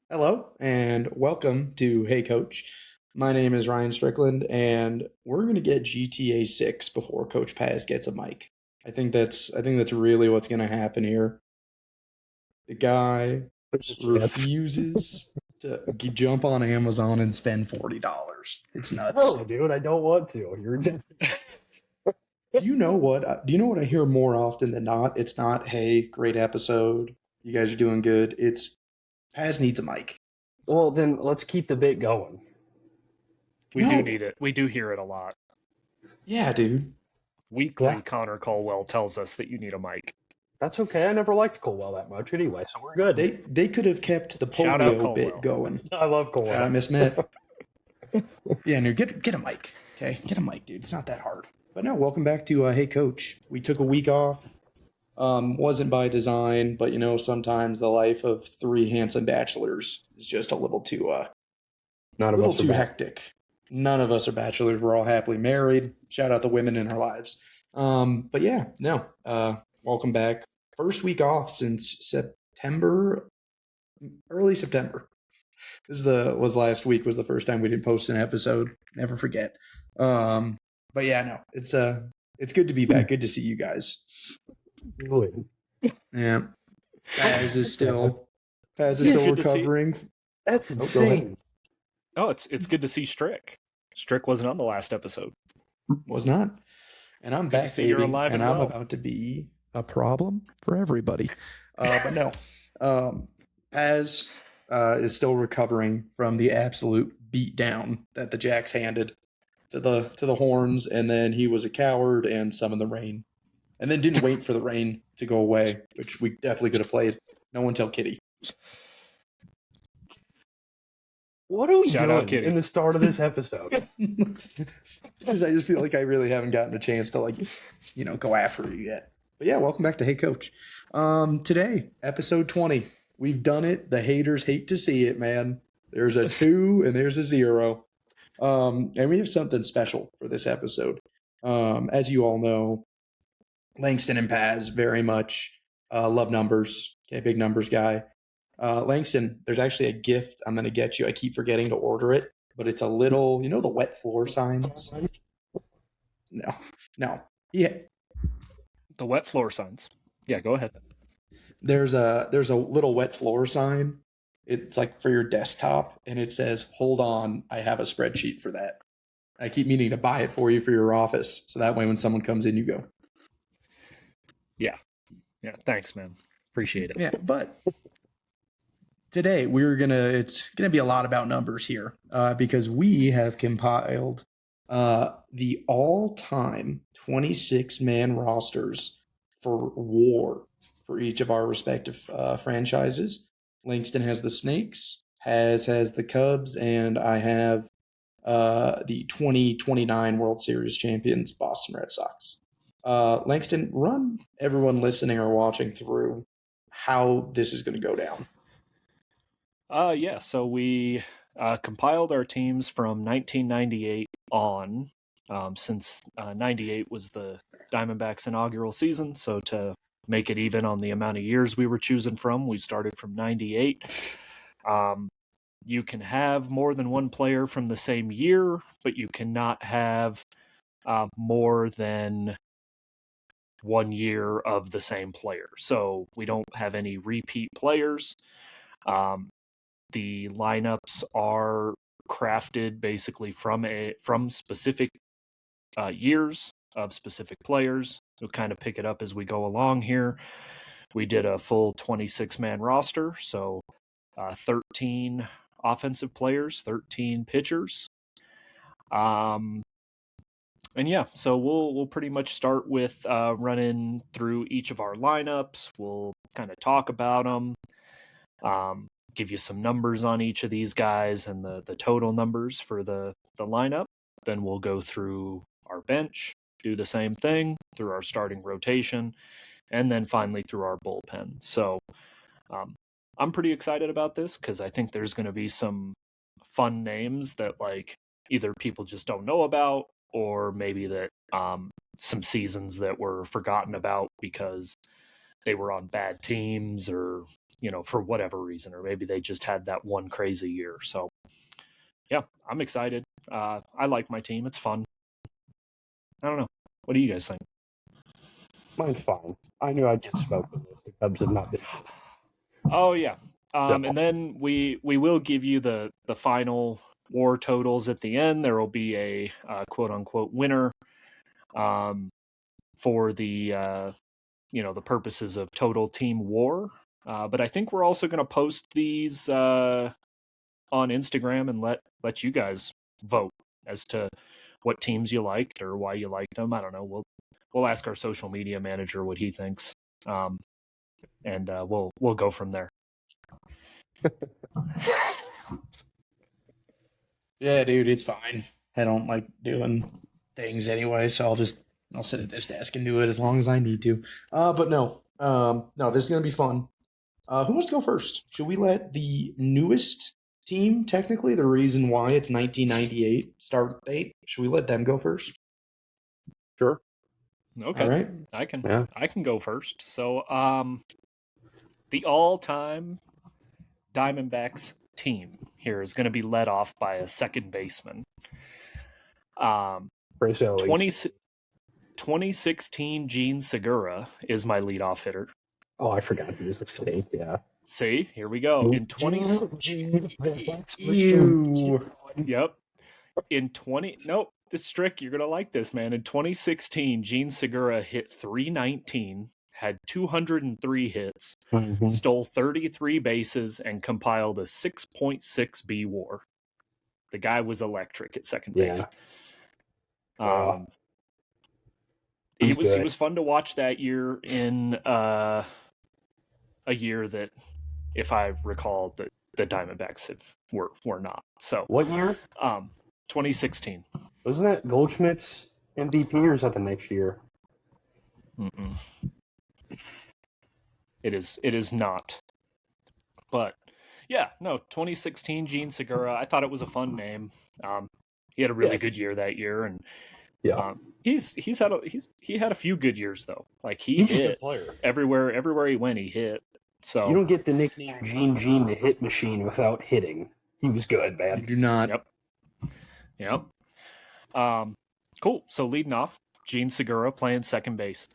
Hello and welcome to Hey Coach. My name is Ryan Strickland, and we're going to get GTA 6 before Coach Paz gets a mic. I think that's really what's going to happen here. The guy There's a chance. refuses to jump on Amazon and spend $40. It's No, nuts. dude, I don't want to. You're just Do you know what I hear more often than not? It's not, "Hey, great episode. You guys are doing good." It's Paz needs a mic. well. Then let's keep the bit going. We do No. need it. We do hear it a lot. Yeah, dude. Yeah, Weekly, Connor Colwell tells us that you need a mic. that's okay. I never liked Colwell that much anyway, so we're good. They could have kept the Shout out polio bit Colwell. going. I love Shout out Colwell. Miss Met. Yeah, no, get a mic. Okay, get a mic, dude. It's not that hard. But no, welcome back to Hey Coach. We took a week off. Wasn't by design, but sometimes the life of three handsome bachelors is just a None of little us are too back. hectic. None of us are bachelors. We're all happily married. Shout out the women in our lives. But yeah, no. Welcome back. First week off since September, early September. Was last week was the first time we didn't post an episode. Never forget. But yeah, no, it's good to be back. Good to see you guys. Really. Yeah, Paz is still It's good to see- recovering. That's Oh, go ahead. insane. Oh, it's good to see Strick. Strick wasn't on the last episode. Was not, and I'm Good to back, see you're baby, alive and and I'm well. about to be a problem for everybody. But no, Paz is still recovering from the absolute beatdown that the Jacks handed to the Horns, and then he was a coward and summoned the rain, and then didn't wait for the rain to go away, which we definitely could have played. No one tell Kitty. What are we Shout out doing Kitty. in the start of this episode? I just feel like I really haven't gotten a chance to go after you yet. But yeah, welcome back to Hey Coach. Today, episode 20. We've done it. The haters hate to see it, man. There's a 2 and there's a 0. And we have something special for this episode. As you all know, Langston and Paz very much love numbers. Okay, big numbers guy. Langston, there's actually a gift I'm going to get you. I keep forgetting to order it, but it's a little, the wet floor signs? No. Yeah, The wet floor signs. Yeah, go ahead. there's a little wet floor sign. It's like for your desktop, and it says, "Hold on, I have a spreadsheet for that." I keep meaning to buy it for you for your office, so that way when someone comes in, you go. Yeah, thanks, man. Appreciate it. Yeah, but today it's gonna be a lot about numbers here, because we have compiled the all-time 26-man rosters for WAR for each of our respective franchises. Langston has the Snakes, has the Cubs, and I have the 2029 World Series champions Boston Red Sox. Langston, run everyone listening or watching through how this is going to go down. Yeah, so we compiled our teams from 1998 on, since 98 was the Diamondbacks' inaugural season. So to make it even on the amount of years we were choosing from, we started from 98. You can have more than one player from the same year, but you cannot have more than 1 year of the same player. So we don't have any repeat players. The lineups are crafted basically from specific years of specific players. We'll kind of pick it up as we go along here. We did a full 26-man roster, so 13 offensive players, 13 pitchers. And yeah, so we'll pretty much start with running through each of our lineups. We'll kind of talk about them, give you some numbers on each of these guys and the total numbers for the lineup. Then we'll go through our bench, do the same thing through our starting rotation, and then finally through our bullpen. So I'm pretty excited about this because I think there's going to be some fun names that either people just don't know about, or maybe that some seasons that were forgotten about because they were on bad teams or, for whatever reason, or maybe they just had that one crazy year. So, yeah, I'm excited. I like my team. It's fun. I don't know. What do you guys think? Mine's fine. I knew I'd get smoked with this. The Cubs have not been good. Oh, yeah. So, And then we will give you the final WAR totals at the end. There will be a quote unquote winner for the the purposes of total team WAR. But I think we're also going to post these on Instagram and let you guys vote as to what teams you liked or why you liked them. I don't know. We'll ask our social media manager what he thinks, and we'll go from there. Yeah, dude, it's fine. I don't like doing things anyway, so I'll sit at this desk and do it as long as I need to. But no, this is gonna be fun. Who wants to go first? Should we let the newest team, technically, the reason why it's 1998 start date, should we let them go first? sure. Okay, All right. I can Yeah. I can go first. So, the all-time Diamondbacks team here is going to be led off by a second baseman. Brace Elliott. 2016 Gene Segura is my leadoff hitter. Oh, I forgot he was a state. Yeah. See, here we go. In 20 Ew. Yep. Nope, this Strick, you're going to like this, man. In 2016, Gene Segura hit .319, had 203 hits, stole 33 bases, and compiled a 6.6 B WAR. The guy was electric at second base. He was fun to watch that year in a year that, if I recall, the Diamondbacks were not. So What year? 2016. Wasn't that Goldschmidt's MVP or is that the next year? Mm-mm. It is not. But yeah, no, 2016 Gene Segura. I thought it was a fun name. He had a really good year that year, and he had a few good years though. Like he's hit a good player. everywhere he went, he hit. So you don't get the nickname Gene the hit machine without hitting. He was good, man. You do not. Yep. Cool. So leading off, Gene Segura playing second base.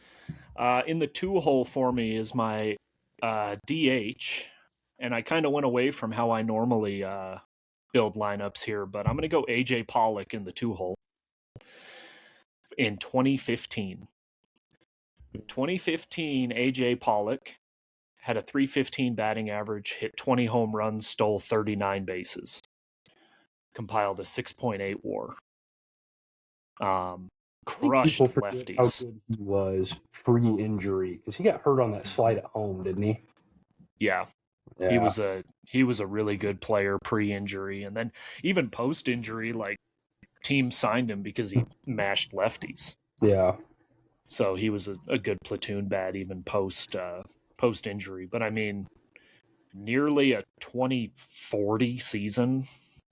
In the 2-hole for me is my DH, and I kind of went away from how I normally build lineups here, but I'm going to go AJ Pollock in the 2-hole in 2015. 2015, AJ Pollock had a .315 batting average, hit 20 home runs, stole 39 bases, compiled a 6.8 WAR. Crushed lefties. How good he was pre-injury because he got hurt on that slide at home, didn't he? Yeah. He was a really good player pre-injury, and then even post-injury, like teams signed him because he mashed lefties. Yeah. So he was a good platoon bat even post-injury. But I mean, nearly a 2040 season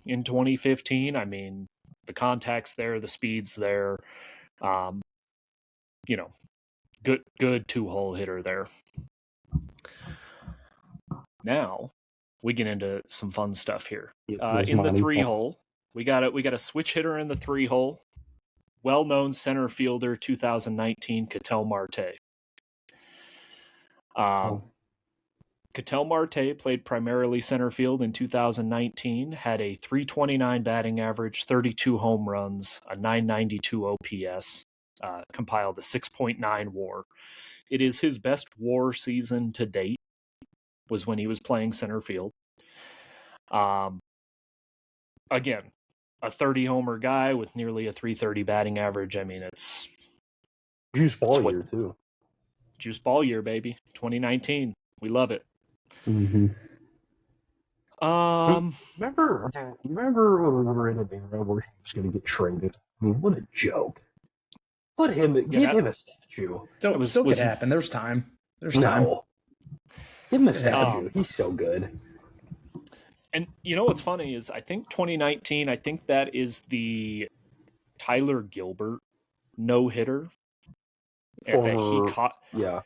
in 2015. I mean, the contact's there, the speed's there. Good 2-hole hitter there. Now we get into some fun stuff here. In the 3-hole, we got a switch hitter in the 3-hole. Well-known center fielder 2019 Ketel Marte. Ketel Marte played primarily center field in 2019, had a .329 batting average, 32 home runs, a .992 OPS, compiled a 6.9 WAR. It is his best WAR season to date, was when he was playing center field. Again, a 30-homer guy with nearly a .330 batting average. I mean, it's juice ball year, too. Juice ball year, baby. 2019. We love it. Mm-hmm. Remember whenever in the era where he was going to get traded? I mean, what a joke. Give him a statue. Still could happen. There's time. Time. Give him a statue. He's so good. And you know what's funny is I think 2019, I think that is the Tyler Gilbert no-hitter that he caught. Yeah.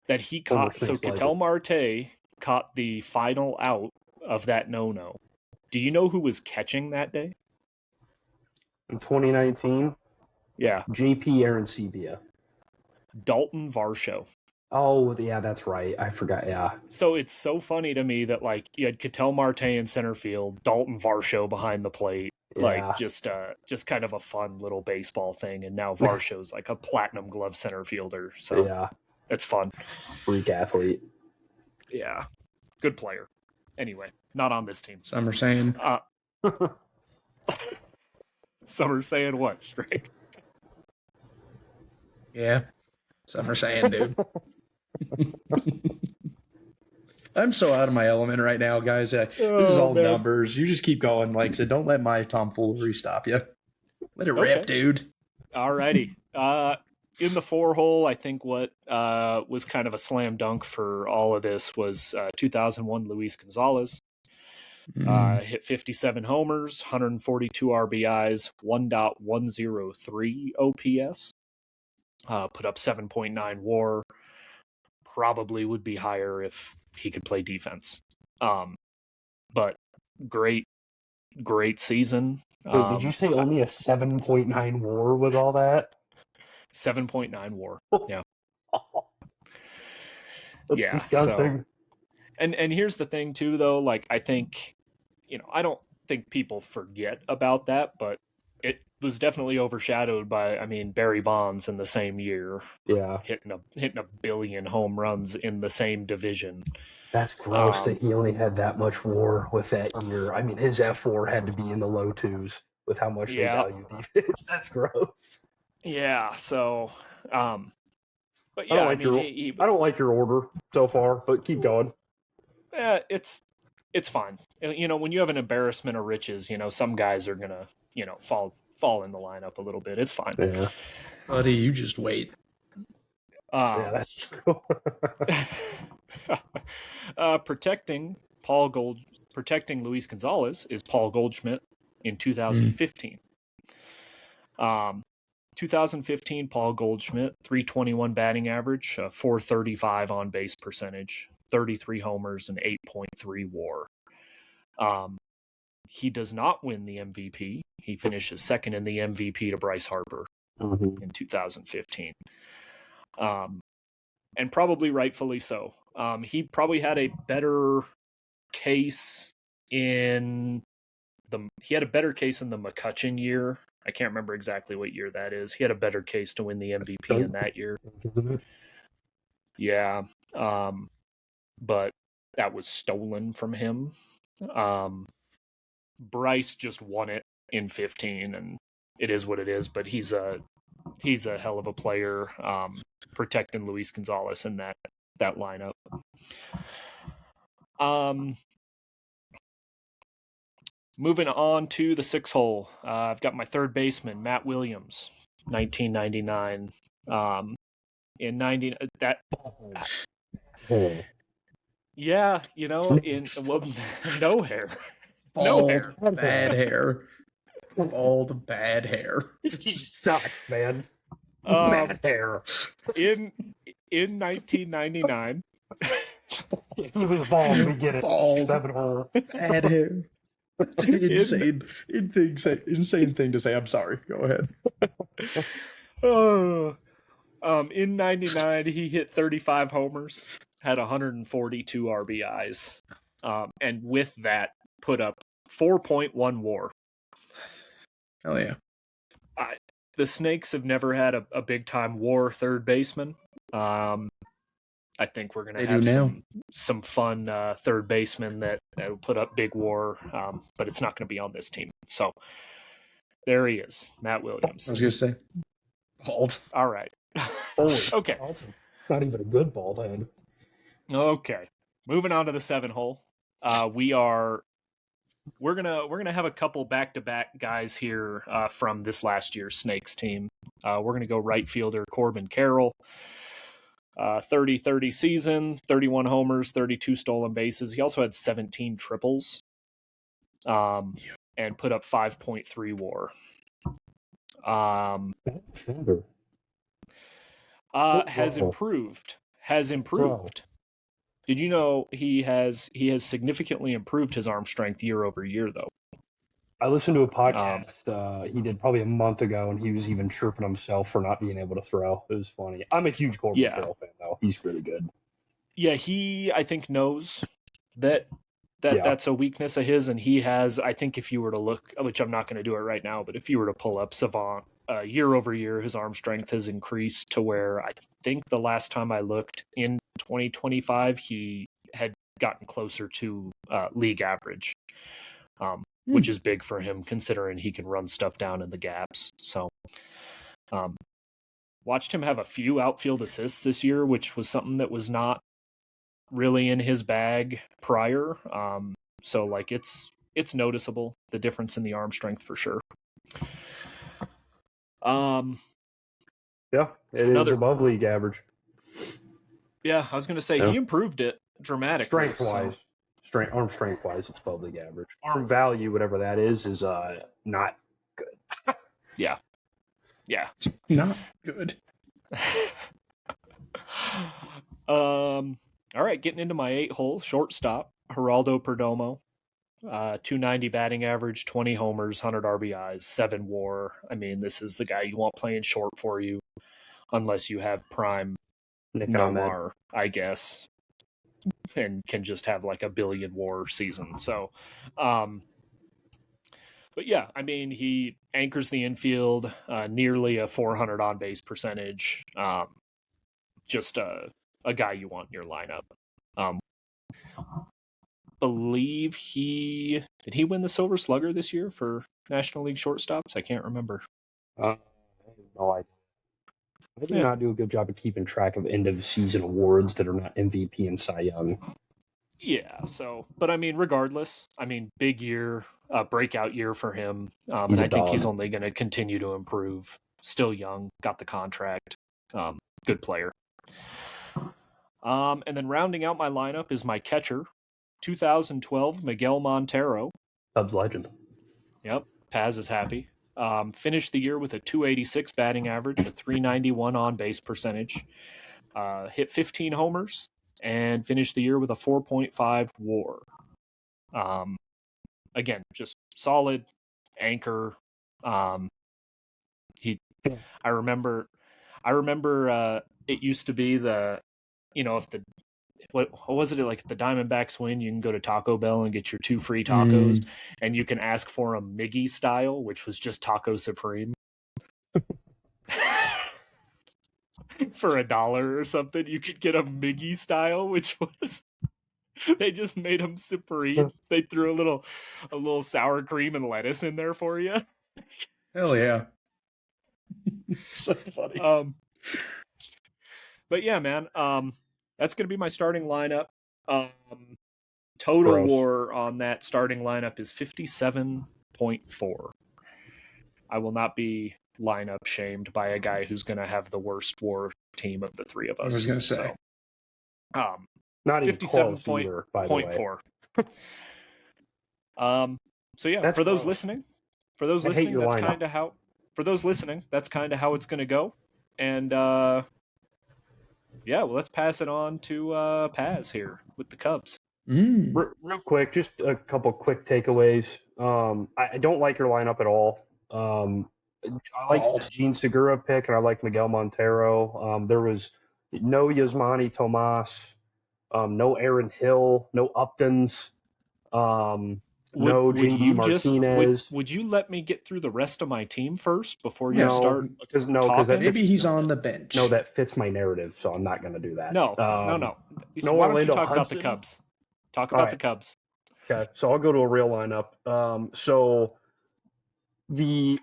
that he Almost caught. So seems like Ketel it. Marte caught the final out of that no-no. Do you know who was catching that day? In 2019, Yeah, JP Arancibia. Dalton Varsho. Oh, yeah, that's right. I forgot. Yeah. So it's so funny to me that like you had Ketel Marte in center field, Dalton Varsho behind the plate, like Yeah. just kind of a fun little baseball thing, and now Varsho's like a platinum glove center fielder. So Yeah. it's fun. Freak athlete. Yeah, good player. Anyway, not on this team. Some are saying, Some are saying what, Strike? yeah. Some are saying, dude. I'm so out of my element right now, guys. This is all man. numbers. You just keep going. Like I said, don't let my tomfoolery stop you. Let it rip, dude. Alrighty. In the 4-hole, I think what was kind of a slam dunk for all of this was 2001 Luis Gonzalez. Hit 57 homers, 142 RBIs, 1.103 OPS. Put up 7.9 WAR. Probably would be higher if he could play defense. But great season. Wait, did you say only a 7.9 WAR with all that? 7.9 WAR. Yeah. That's Yeah, disgusting. So, and here's the thing too, though. Like I think, I don't think people forget about that, but it was definitely overshadowed by, Barry Bonds in the same year. Yeah. Hitting a billion home runs in the same division. That's gross that he only had that much WAR with that year. I mean, his F4 had to be in the low twos with how much they value defense. That's gross. Yeah. So, but yeah, I don't like your order so far, but keep going. It's fine. When you have an embarrassment of riches, some guys are gonna, fall in the lineup a little bit. It's fine. Yeah. Buddy, you just wait. Yeah, that's true. Protecting Luis Gonzalez is Paul Goldschmidt in 2015. 2015, Paul Goldschmidt, 321 batting average, 435 on base percentage, 33 homers, and 8.3 WAR. He does not win the MVP. He finishes second in the MVP to Bryce Harper in 2015. And probably rightfully so. He probably had a better case in the McCutchen year. I can't remember exactly what year that is. He had a better case to win the MVP in that year. Yeah. But that was stolen from him. Bryce just won it in 15, and it is what it is, but he's a hell of a player, protecting Luis Gonzalez in that lineup. Moving on to the 6 hole, I've got my third baseman, Matt Williams, 1999. In 90, that, yeah, no hair. Bald, No hair. bad hair. Bald, bad hair. This team sucks, man. Bad hair. In 1999. He was bald, we get it. Bald. 7 hole. Bad hair. Insane thing to say. I'm sorry. Go ahead. In 99, he hit 35 homers, had 142 RBIs, and with that, put up 4.1 WAR. Hell yeah. The Snakes have never had a big time WAR third baseman. I think we're going to have some fun third basemen that will put up big WAR, but it's not going to be on this team. So there he is, Matt Williams. I was going to say bald. All right. Okay. Awesome. Not even a good bald head. Okay. Moving on to the 7 hole. We're gonna have a couple back-to-back guys here from this last year's Snakes team. We're gonna go right fielder Corbin Carroll. 30-30 season, 31 homers, 32 stolen bases. He also had 17 triples, and put up 5.3 WAR. Has improved has improved. Did you know he has significantly improved his arm strength year over year, though? I listened to a podcast he did probably a month ago, and he was even chirping himself for not being able to throw. It was funny. I'm a huge Corbin Carroll fan, though. He's really good. Yeah, he, I think, knows that that's a weakness of his, and he has, I think if you were to look, which I'm not going to do it right now, but if you were to pull up Savant, year over year, his arm strength has increased to where I think the last time I looked in 2025, he had gotten closer to league average, which is big for him considering he can run stuff down in the gaps. So watched him have a few outfield assists this year, which was something that was not really in his bag prior. So like it's noticeable, the difference in the arm strength for sure. Yeah, it is above league average. Yeah, I was going to say he improved it dramatically. Strength-wise, arm strength-wise, it's above league average. Arm value, whatever that is not good. Yeah. Not good. All right, getting into my 8-hole shortstop, Geraldo Perdomo. 290 batting average, 20 homers, 100 RBIs, 7 WAR. I mean, this is the guy you want playing short for you, unless you have prime Nomar, I guess, and can just have like a billion WAR season. So, but yeah, I mean, he anchors the infield, nearly a 400 on base percentage. Just a guy you want in your lineup. Believe did he win the Silver Slugger this year for National League shortstops? I can't remember. I have no idea. I do not do a good job of keeping track of end of season awards that are not MVP and Cy Young. Yeah, so, but I mean, regardless, big year, breakout year for him. And I think he's only going to continue to improve. Still young, got the contract, good player. And then rounding out my lineup is my catcher, 2012 Miguel Montero. Cubs legend. Yep, Paz is happy. Finished the year with a 286 batting average, a 391 on base percentage, hit 15 homers, and finished the year with a 4.5 WAR. Again, just solid anchor. I remember it used to be if the what was it like, if the Diamondbacks win, you can go to Taco Bell and get your 2 free tacos, and you can ask for a Miggy style, which was just Taco Supreme. For $1 or something, you could get a Miggy style, which was they just made them supreme. They threw a little sour cream and lettuce in there for you. Hell yeah. So funny. But yeah, man, that's going to be my starting lineup. Total WAR on that starting lineup is 57.4. I will not be lineup shamed by a guy who's going to have the worst WAR team of the three of us. I was going to say. So, not even 57.4. So yeah, for those listening, that's kind of how. For those listening, that's kind of how it's going to go. And yeah, well, let's pass it on to Paz here with the Cubs. Real quick, just a couple quick takeaways. I don't like your lineup at all. I like the Gene Segura pick, and I like Miguel Montero. There was no Yasmani Tomas, no Aaron Hill, no Uptons, no J.D. Martinez. Would you let me get through the rest of my team first before you start? Because maybe he's on the bench. No, that fits my narrative, so I'm not going to do that. No. Why don't you talk about the Cubs? Talk about the Cubs. Okay, so I'll go to a real lineup. So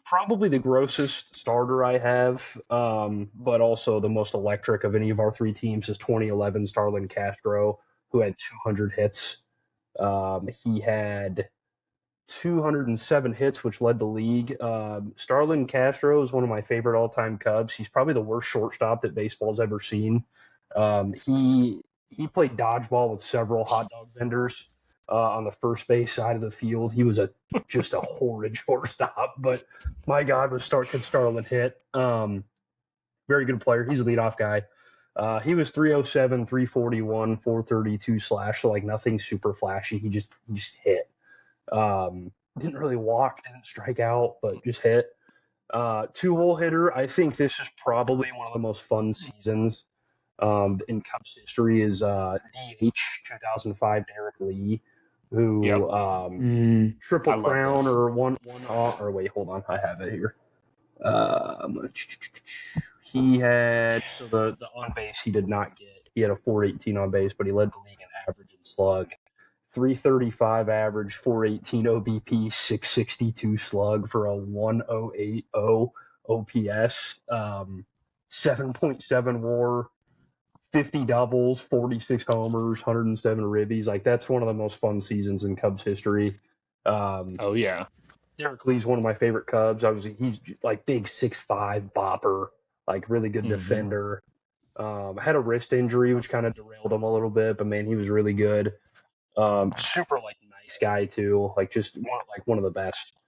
probably the grossest starter I have, but also the most electric of any of our 3 teams is 2011 Starlin Castro, who had 200 hits. He had 207 hits, which led the league. Starlin Castro is one of my favorite all-time Cubs. He's probably the worst shortstop that baseball's ever seen. He played dodgeball with several hot dog vendors on the first base side of the field. He was just a horrid shortstop, but my God, could Starlin hit. Very good player. He's a leadoff guy. He was 307, 341, 432 slash, so like nothing super flashy. He just hit. Didn't really walk, didn't strike out, but just hit. Two-hole hitter. I think this is probably one of the most fun seasons in Cubs history. Is DH 2005 Derek Lee, who Yep. triple I love crown this. or one or wait, hold on, I have it here. He had the on base he did not get. He had a 418 on base, but he led the league in average and slug. 335 average, 418 OBP, 662 slug for a 1080 OPS, 7.7 WAR, 50 doubles, 46 homers, 107 ribbies. Like that's one of the most fun seasons in Cubs history. Oh yeah. Derek Lee's one of my favorite Cubs. He's like big 6'5" bopper, like really good defender. Had a wrist injury which kind of derailed him a little bit, but man, he was really good. Super like nice guy too, like just one of the best.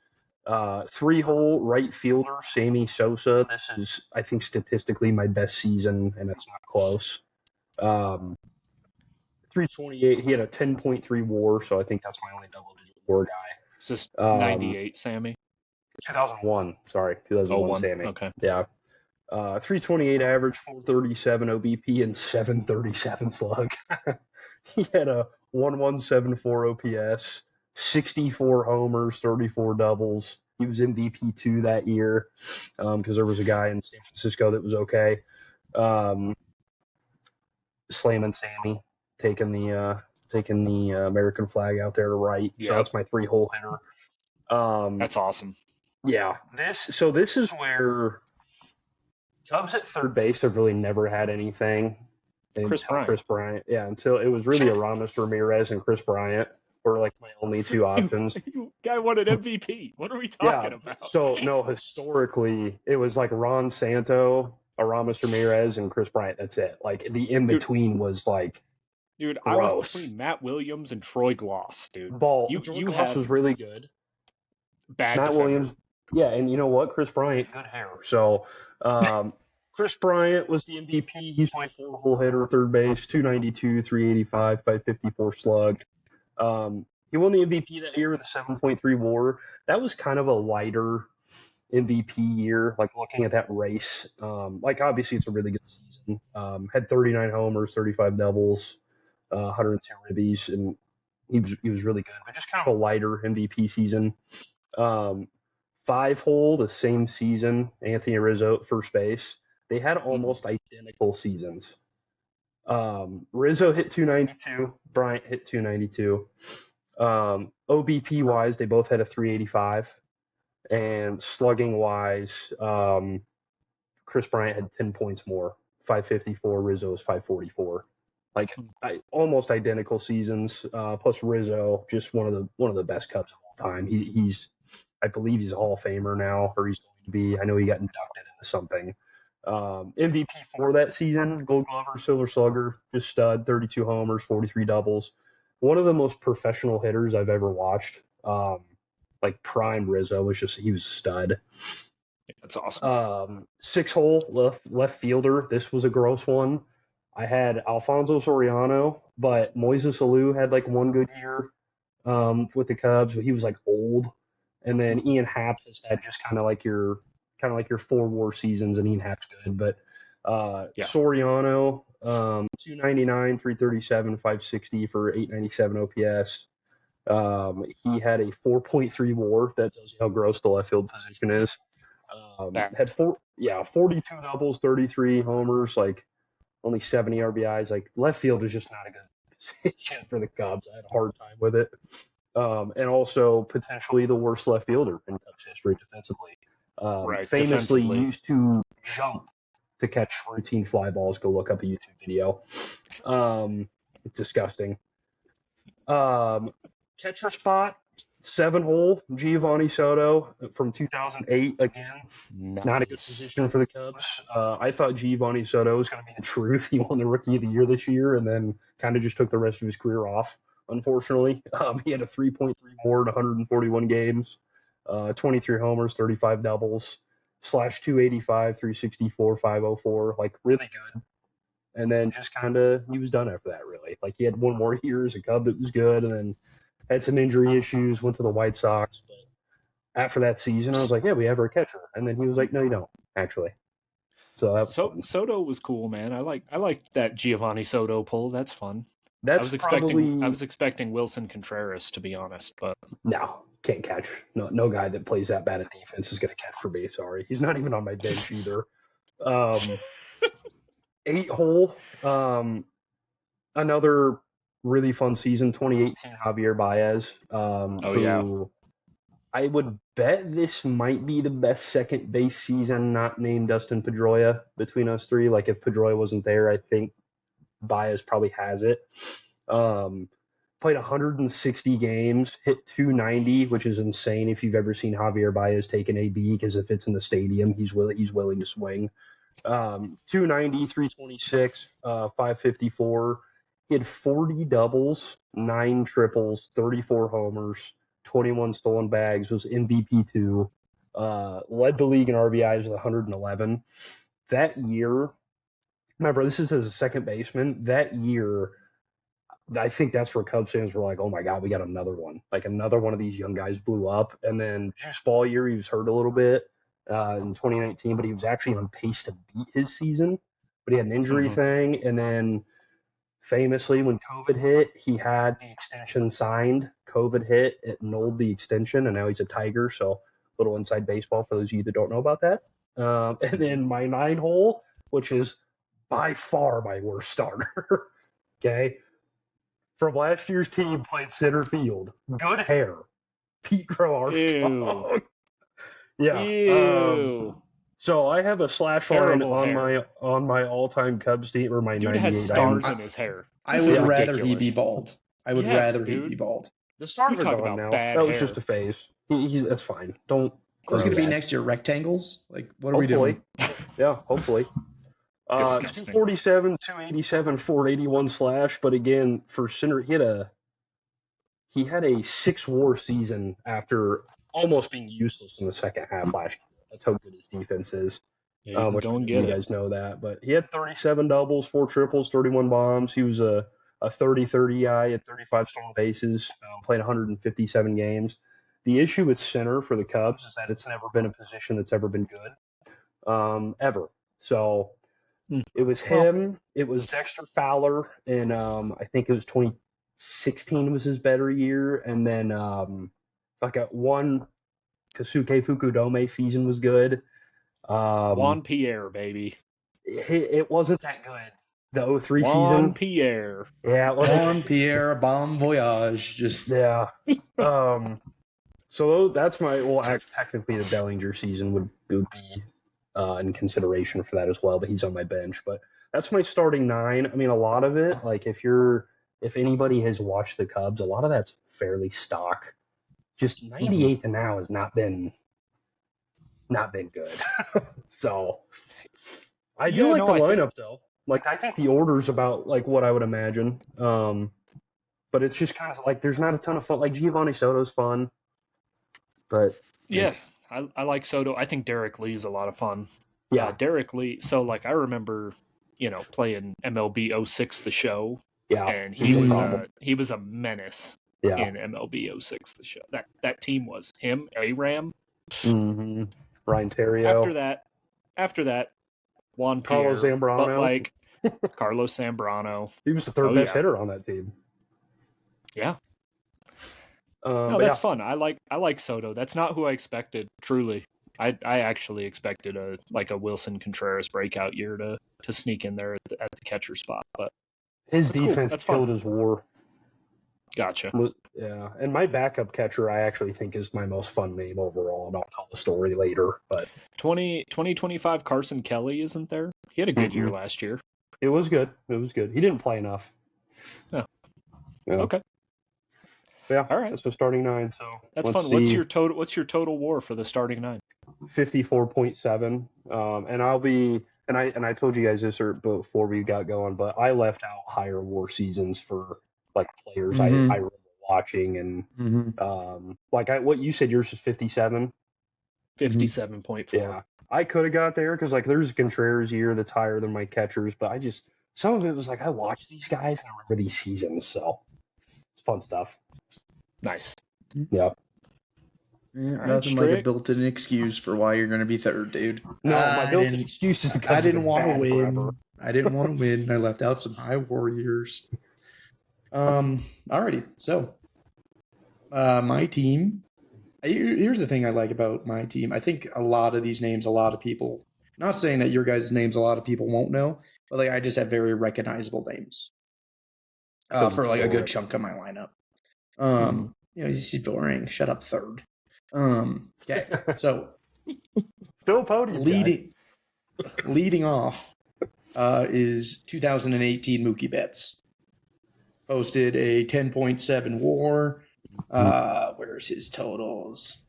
Three-hole right fielder, Sammy Sosa. This is, I think, statistically my best season, and it's not close. 328. He had a 10.3 WAR, so I think that's my only double-digit WAR guy. It's just 98, Sammy. 2001. Sorry, 2001 Sammy. Okay. Yeah. 328 average, 437 OBP, and 737 slug. He had a 1174 OPS, 64 homers, 34 doubles. He was MVP 2 that year because there was a guy in San Francisco that was okay. Slamming Sammy, taking the American flag out there to right. Yep. So that's my three-hole hitter. That's awesome. Yeah. This is where Cubs at third base have really never had anything. Chris Bryant. Yeah, until it was really Aramis Ramirez and Chris Bryant were like my only two options. Guy won an MVP. What are we talking about? So no, historically it was like Ron Santo, Aramis Ramirez, and Chris Bryant. That's it. Like the in between was like, dude, gross. I was between Matt Williams and Troy Gloss, dude. Troy Gloss was really good. Bad Matt defender. Williams, yeah, and you know what? Chris Bryant, good hair. So Chris Bryant was the MVP. He's my four-hole hitter, third base, 292, 385, 554 slug. He won the MVP that year with a 7.3 WAR. That was kind of a lighter MVP year, like looking at that race. Like obviously it's a really good season. Had 39 homers, 35 doubles, 102 ribbies, and he was really good. But just kind of a lighter MVP season. Five-hole, the same season, Anthony Rizzo at first base. They had almost identical seasons. Rizzo hit 292, Bryant hit 292. OBP wise, they both had a 385, and slugging wise, Chris Bryant had 10 points more, 554. Rizzo was 544. Like almost identical seasons. Plus Rizzo, just one of the best Cubs of all time. I believe he's a Hall of Famer now, or he's going to be. I know he got inducted into something. MVP for that season, Gold Glover, Silver Slugger, just stud, 32 homers, 43 doubles. One of the most professional hitters I've ever watched. Like prime Rizzo he was a stud. That's awesome. Six-hole left fielder. This was a gross one. I had Alfonso Soriano, but Moises Alou had like one good year with the Cubs, but he was like old. And then Ian Happ has had just kind of like your 4 WAR seasons, and Ian Happ's good. But Soriano, 299, 337, 560 for 897 OPS. He had a 4.3 WAR. That tells you how gross the left field position is. Had 42 doubles, 33 homers, like only 70 RBIs. Like left field is just not a good position for the Cubs. I had a hard time with it. And also potentially the worst left fielder in Cubs history defensively. Famously used to jump to catch routine fly balls. Go look up a YouTube video. Disgusting. Catcher spot, 7-hole, Giovanni Soto from 2008 again. Nice. Not a good position for the Cubs. I thought Giovanni Soto was going to be the truth. He won the Rookie of the Year this year and then kind of just took the rest of his career off, unfortunately. He had a 3.3 WAR in 141 games, 23 homers, 35 doubles, /285, 364, 504. Like, really good. And then just kind of he was done after that, really. Like he had one more year as a Cub that was good, and then had some injury issues, went to the White Sox. But after that season, I was like, yeah, we have our catcher. And then he was like, no, you don't, actually. So that was fun. Soto was cool, man. I like that Giovanni Soto pull. That's fun. That's I was probably expecting Wilson Contreras, to be honest, but no, can't catch. No guy that plays that bad at defense is going to catch for me. Sorry, he's not even on my bench either. 8-hole. Another really fun season. 2018 Javier Baez. Who I would bet this might be the best second base season not named Dustin Pedroia between us three. Like if Pedroia wasn't there, I think Baez probably has it. Played 160 games, hit 290, which is insane if you've ever seen Javier Baez take an AB, because if it's in the stadium, he's willing to swing. 290, 326, 554. He had 40 doubles, 9 triples, 34 homers, 21 stolen bags, was MVP 2, led the league in RBIs with 111. That year, remember, this is as a second baseman. That year, I think that's where Cubs fans were like, oh my God, we got another one. Like another one of these young guys blew up. And then Juice Ball year, he was hurt a little bit in 2019, but he was actually on pace to beat his season. But he had an injury thing. And then famously, when COVID hit, he had the extension signed. COVID hit, it annulled the extension, and now he's a Tiger. So little inside baseball for those of you that don't know about that. And then my 9-hole, which is by far my worst starter. Okay. From last year's team, played center field. Good hair. Pete Crow Armstrong. Yeah. Ew. So I have a slash line on my all-time Cubs team, or my Dude 98. has stars in his hair. I would rather he be bald. I would rather he be bald. The stars You are talk gone about now. bad That was hair. just a phase. He's that's fine. Don't. What's going to gross. be next year? Rectangles? Like, what are we Hopefully. doing? Yeah, hopefully. Disgusting. 247, 287, 481 slash. But again, for center, he had a 6-WAR season after almost being useless in the second half last year. That's how good his defense is. Yeah, Which go and you get it. guys know that. But he had 37 doubles, 4 triples, 31 bombs. He was a 30-30 guy at 35 stolen bases, played 157 games. The issue with center for the Cubs is that it's never been a position that's ever been good, ever. So it was him, it was Dexter Fowler, and I think it was 2016 was his better year, and then like a one Kosuke Fukudome season was good. Juan Pierre, baby. It wasn't that good. The 03 Juan season. Pierre. Yeah, it wasn't. Juan Pierre, bon voyage. Just Yeah. So that's my technically the Bellinger season would be in consideration for that as well, but he's on my bench. But that's my starting 9. I mean, a lot of it, like if anybody has watched the Cubs, a lot of that's fairly stock. Just 98 to now has not been good. So I do like the lineup though. Like I think the order's about like what I would imagine. But it's just kind of like there's not a ton of fun. Like Giovanni Soto's fun. But yeah, I like Soto. I think Derek Lee's a lot of fun. Yeah, Derek Lee. So like I remember, playing MLB 06 the show. Yeah, and he was a menace in MLB 06 the show. That team was him, Aram, Ryan Terrio. After that, Juan Pierre, Carlos Zambrano. but like Carlos Zambrano. He was the third best hitter on that team. Yeah. No, that's fun. I like Soto. That's not who I expected. Truly, I actually expected a Wilson Contreras breakout year to sneak in there at the catcher spot, but his defense killed his WAR. Gotcha. Yeah, and my backup catcher I actually think is my most fun name overall, and I'll tell the story later. But 2025 Carson Kelly isn't there? He had a good year last year. It was good. He didn't play enough. Oh. Yeah. Okay. Yeah. All right. That's the starting 9. So that's fun. What's your total WAR for the starting 9? 54.7. And I'll be and I told you guys this before we got going, but I left out higher WAR seasons for like players I remember watching and what you said yours is 57. 57.4. Yeah. I could have got there because like there's a Contreras year that's higher than my catchers, but I just some of it was like I watched these guys and I remember these seasons, so it's fun stuff. Nice. Yeah. Yeah, right, nothing like a Strick. built-in excuse for why you're going to be third, dude. No, my I built-in didn't. excuse is I didn't want to win. I didn't want to win. I left out some high warriors. Alrighty. So, my team. Here's the thing I like about my team. I think a lot of these names, a lot of people. Not saying that your guys' names, a lot of people won't know, but like I just have very recognizable names. For like a good chunk of my lineup. This is boring. Shut up, third. Okay. So still podium leading off is 2018 Mookie Betts. Posted a 10.7 WAR. Where's his totals?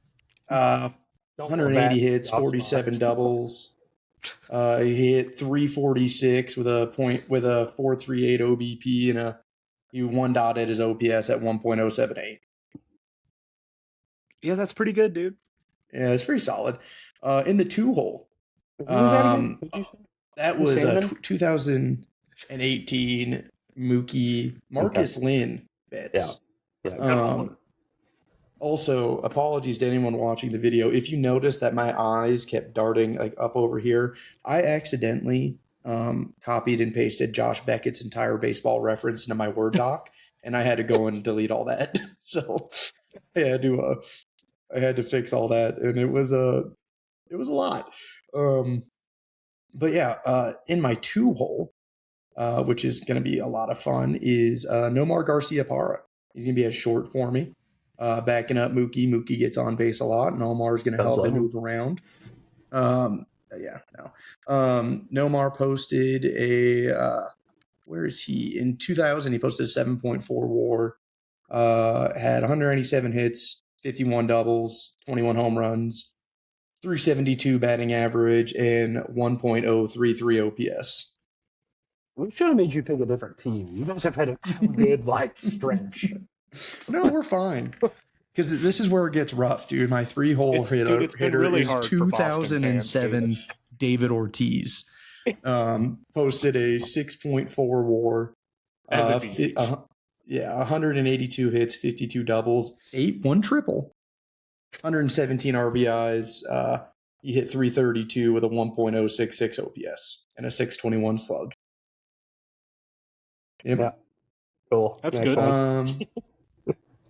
180 hits, 47 doubles. He hit 346 with a 438 OBP and he one-dotted his OPS at 1.078. Yeah, that's pretty good, dude. Yeah, it's pretty solid. In the two-hole, that was 2018 Mookie Marcus Lynn Betts. Yeah. Also, apologies to anyone watching the video. If you notice that my eyes kept darting like up over here, I accidentally copied and pasted Josh Beckett's entire baseball reference into my Word doc, and I had to go and delete all that. So I had to fix all that, and it was a lot. But yeah, in my two-hole, which is going to be a lot of fun, is Nomar Garciaparra. He's going to be a short for me. Backing up Mookie. Mookie gets on base a lot, and Nomar's going to help him move around. Nomar posted where is he? In 2000, he posted a 7.4 WAR, had 197 hits, 51 doubles, 21 home runs, 372 batting average, and 1.033 OPS. We should have made you pick a different team. You guys have had a too good stretch. No, we're fine. Because this is where it gets rough, dude. My three-hole hitter really is 2007 David Ortiz. Posted a 6.4 WAR. 182 hits, 52 doubles, 1 triple, 117 RBIs. He hit 332 with a 1.066 OPS and a 621 slug. Yep. Yeah. Cool. That's good.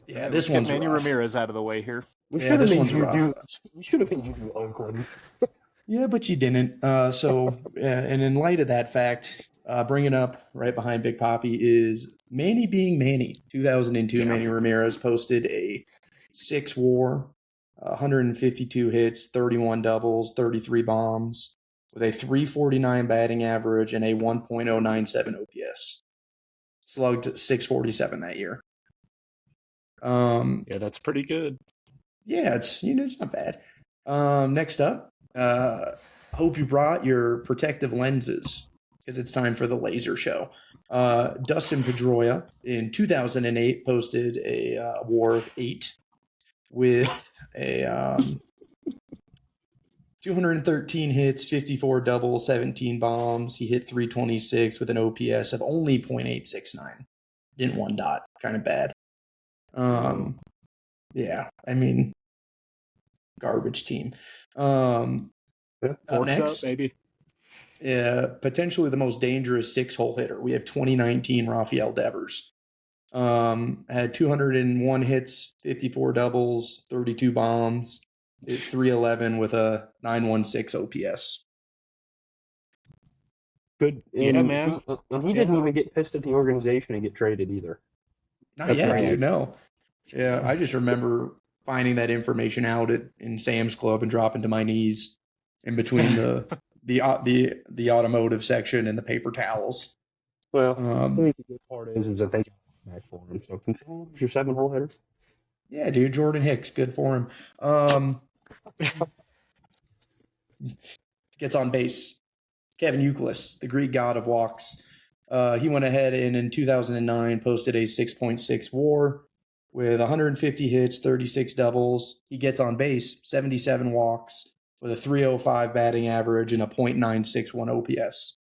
Yeah, this one's Manny rough. Ramirez out of the way here. This one's rough. We should have made you do Oakland. Yeah, but you didn't. And in light of that fact, bringing up right behind Big Papi is Manny being Manny. 2002, Manny Ramirez posted a 6 WAR, 152 hits, 31 doubles, 33 bombs, with a 349 batting average and a 1.097 OPS. Slugged 647 that year. Yeah, that's pretty good. Yeah, it's not bad. Next up, hope you brought your protective lenses because it's time for the laser show. Dustin Pedroia in 2008 posted a WAR of 8 with a 213 hits, 54 doubles, 17 bombs. He hit 326 with an OPS of only .869. Didn't one dot. Kind of bad. Yeah, I mean, garbage team. Next, maybe. Potentially the most dangerous 6-hole hitter. We have 2019 Rafael Devers. Had 201 hits, 54 doubles, 32 bombs, 311 with a 916 OPS. Good. Yeah, man. And he didn't even get pissed at the organization and get traded either. Not yet, dude. No. Yeah, I just remember finding that information out in Sam's Club and dropping to my knees in between the automotive section and the paper towels. Well, I think the good part is that they got back for him. So continue your 7-hole hitter. Yeah, dude, Jordan Hicks, good for him. Gets on base. Kevin Youkilis, the Greek god of walks. He went ahead and in 2009 posted a 6.6 WAR with 150 hits, 36 doubles. He gets on base, 77 walks with a 305 batting average and a .961 OPS.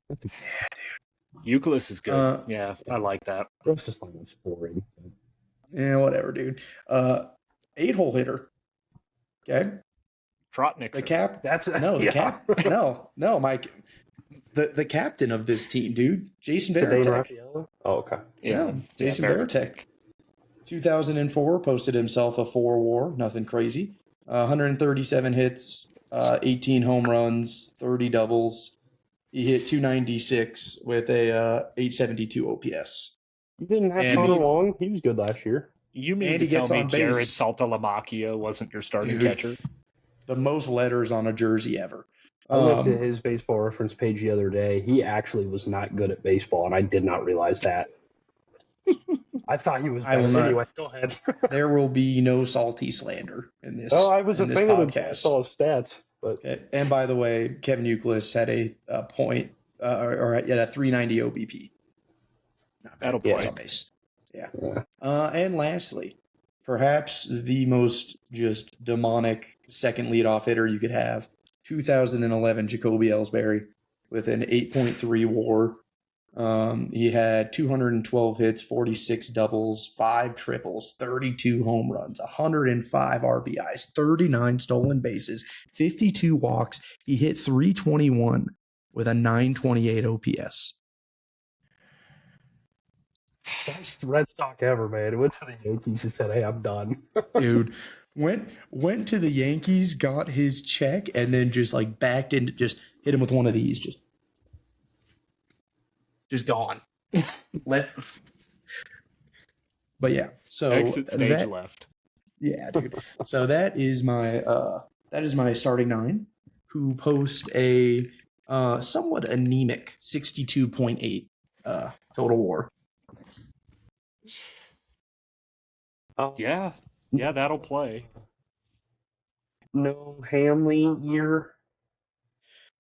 That's a Euclid is good. Yeah, I like that. That's just like it's boring. Yeah, whatever, dude. 8-hole hitter. Okay. Trot The Nixon. cap. That's No, the yeah. cap. No, Mike. The captain of this team, dude. Jason Dane Varitek. Raphael? Oh, okay. Yeah, Jason very Varitek. 2004 posted himself a 4 WAR. Nothing crazy. 137 hits, 18 home runs, 30 doubles. He hit 296 with a 872 OPS. You didn't have And- Connor Long? He was good last year. You mean And to he tell gets me on Jared base. Saltalamacchia wasn't your starting Dude. catcher? The most letters on a jersey ever. I looked at his baseball reference page the other day. He actually was not good at baseball, and I did not realize that. I thought he was I better. will not- Anyway, go ahead. There will be no salty slander in this. Oh, I was a in this fan of him until I podcast. saw his stats. But Okay. And by the way, Kevin Euclid had a point or a 390 OBP. Not bad. That'll Points play. on base. Yeah. yeah. And lastly, perhaps the most just demonic second leadoff hitter you could have, 2011 Jacoby Ellsbury with an 8.3 WAR. He had 212 hits, 46 doubles, 5 triples, 32 home runs, 105 RBIs, 39 stolen bases, 52 walks. He hit 321 with a 928 OPS. Best Red Sox ever, man. He went to the Yankees and said, "Hey, I'm done." Dude, went to the Yankees, got his check, and then just like backed into, just hit him with one of these, just gone. Left. But yeah, so Exit stage that, left. yeah, dude. So that is my starting 9, who post a somewhat anemic 62.8 total WAR. Yeah, that'll play. No Hanley year.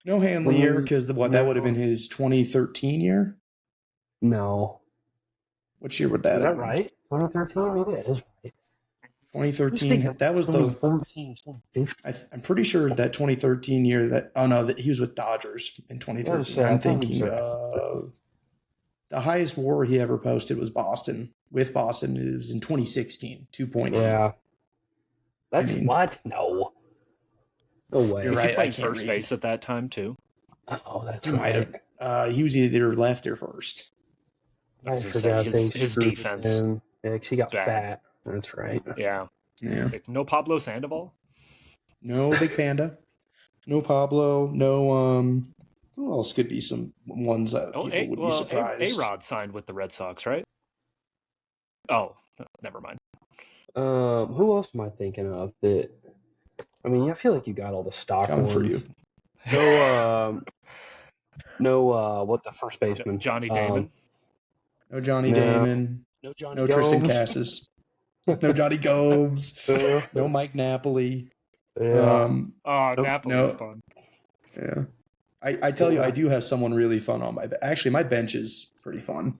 No Hanley year because that would have been his 2013 year. No. What year would that Is have that been? right? 2013? Maybe that is right. 2013. That was the. 2014, 2015. I'm pretty sure that 2013 year that. Oh no, that he was with Dodgers in 2013. Yeah, I'm I thought he thinking was of the highest WAR he ever posted was Boston. With Boston, it was in 2016, 2.8. Yeah. That's I mean- what? No. No way. You're Was right, he I playing can't first read. base at that time too? Oh, that's He right. might have. He was either left or first. I was gonna forgot say, they his screwed defense. him. Yeah, 'cause he got bad. fat. That's right. Yeah. Yeah. Like, no Pablo Sandoval? No Big Panda. No Pablo. No. Who else could be some ones that people would be surprised? A-Rod signed with the Red Sox, right? Oh, never mind. Who else am I thinking of that? I mean, I feel like you got all the stock Coming ones. for you. What the first baseman? Johnny Damon? No Johnny No. Damon. No Johnny No Tristan Gomes. Cassis. No Johnny Gomes. Yeah. No Mike Napoli. Yeah. Oh, Nope. Napoli's No. fun. Yeah. I tell you, I do have someone really fun on my bench. Actually, my bench is pretty fun.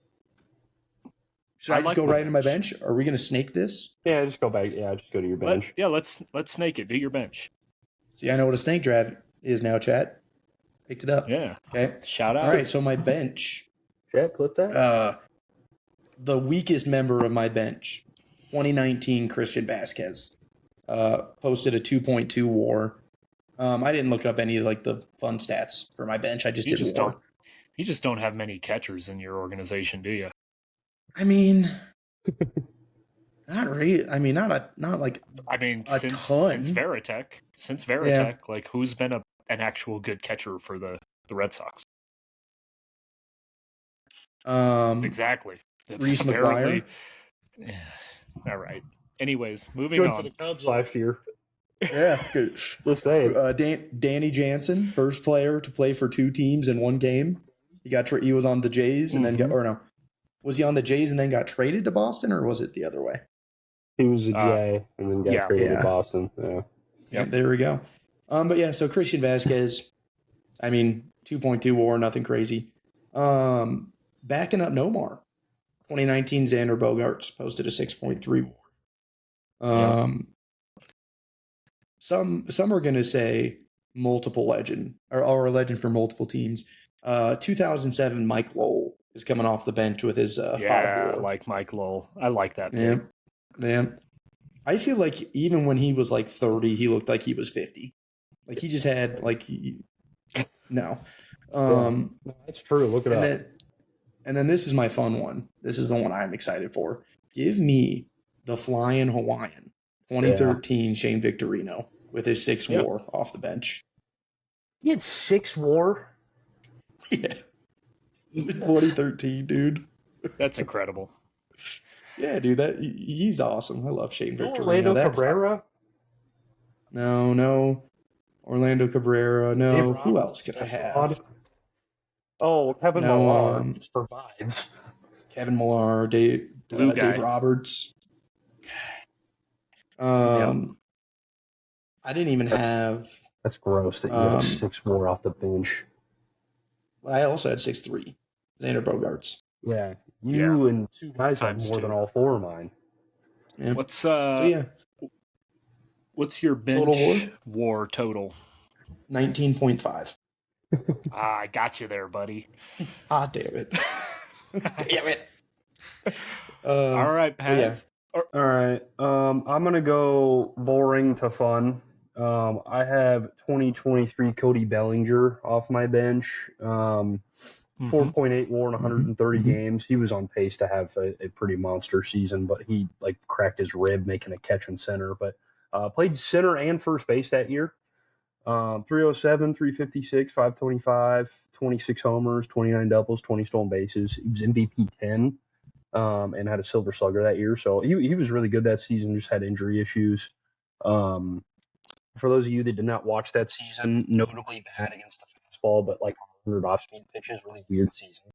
Should I just like go my right into my bench. bench? Are we going to snake this? Yeah, just go back. Yeah, just go to your bench. Let's snake it. Do your bench. See, I know what a snake draft is now, chat. Picked it up. Yeah. Okay. Shout out. All right, so my bench, Yeah, clip that. the weakest member of my bench, 2019 Christian Vasquez, posted a 2.2 WAR. I didn't look up any like the fun stats for my bench. I just You did just WAR. don't. You just don't have many catchers in your organization, do you? I mean, not really. I mean, not like I mean, A since ton. Varitek, like who's been an actual good catcher for the Red Sox? Exactly. Reese Apparently- All right. Anyways, moving Good on. for the Cubs last year. Yeah, good. Just saying. Danny Jansen, first player to play for 2 teams in one game. He was on the Jays and then was he on the Jays and then got traded to Boston, or was it the other way? He was a J and then got traded Yeah. to Boston. Yeah. Yeah, there we go. But yeah, so Christian Vasquez, I mean, 2.2 WAR, nothing crazy. Backing up Nomar, 2019 Xander Bogaerts posted a 6.3 WAR. Some are going to say multiple legend or a legend for multiple teams. 2007 Mike Lowell is coming off the bench with his 5 Yeah, I WAR. like Mike Lowell. I like that Yeah, pick. yeah. I feel like even when he was like 30, he looked like he was 50. Like he just had no. Yeah, no, that's true. Look it And up. then this is my fun one. This is the one I'm excited for. Give me the Flying Hawaiian 2013 Shane Victorino with his 6 Yep. WAR off the bench. He had 6 WAR. Yeah, 2013, dude. That's incredible. Yeah, dude, he's awesome. I love Shane No Victorino. Orlando Cabrera. No. Orlando Cabrera. Dave No. Who Roberts, else could I that's have? odd. Oh, Kevin No. Millar, just for vibes. Kevin Millar, Blue Dave guy. Roberts. Yeah. I didn't even have. That's gross that you had 6 WAR off the bench. I also had 6'3". Xander Bogaerts. Yeah, you and 2 guys have Times more 2. than all 4 of mine. Yeah. What's So yeah, what's your bench Total WAR total? 19.5. I got you there, buddy. Ah, damn it. Damn it. All right, Paz. Yeah. All right. I'm gonna go boring to fun. I have 2023 Cody Bellinger off my bench. 4.8 WAR in 130 games. He was on pace to have a pretty monster season, but he like cracked his rib making a catch in center. But played center and first base that year. 307, 356, 525, 26 homers, 29 doubles, 20 stolen bases. He was MVP 10 and had a silver slugger that year. So he was really good that season, just had injury issues. For those of you that did not watch that season, notably bad against the fastball, but like 100 off-speed pitches, really weird season.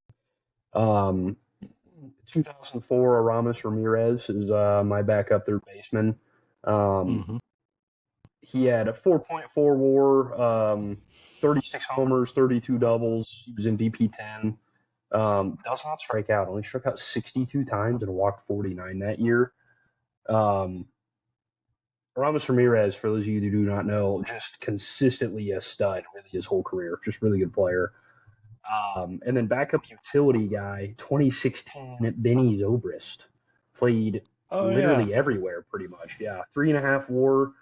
2004, Aramis Ramirez is my backup third baseman. He had a 4.4 WAR, 36 homers, 32 doubles. He was in VP 10. Does not strike out. Only struck out 62 times and walked 49 that year. Aramis Ramirez, for those of you who do not know, just consistently a stud really his whole career. Just really good player. And then backup utility guy, 2016, Benny Zobrist. Played literally everywhere pretty much. Yeah, 3.5 WAR,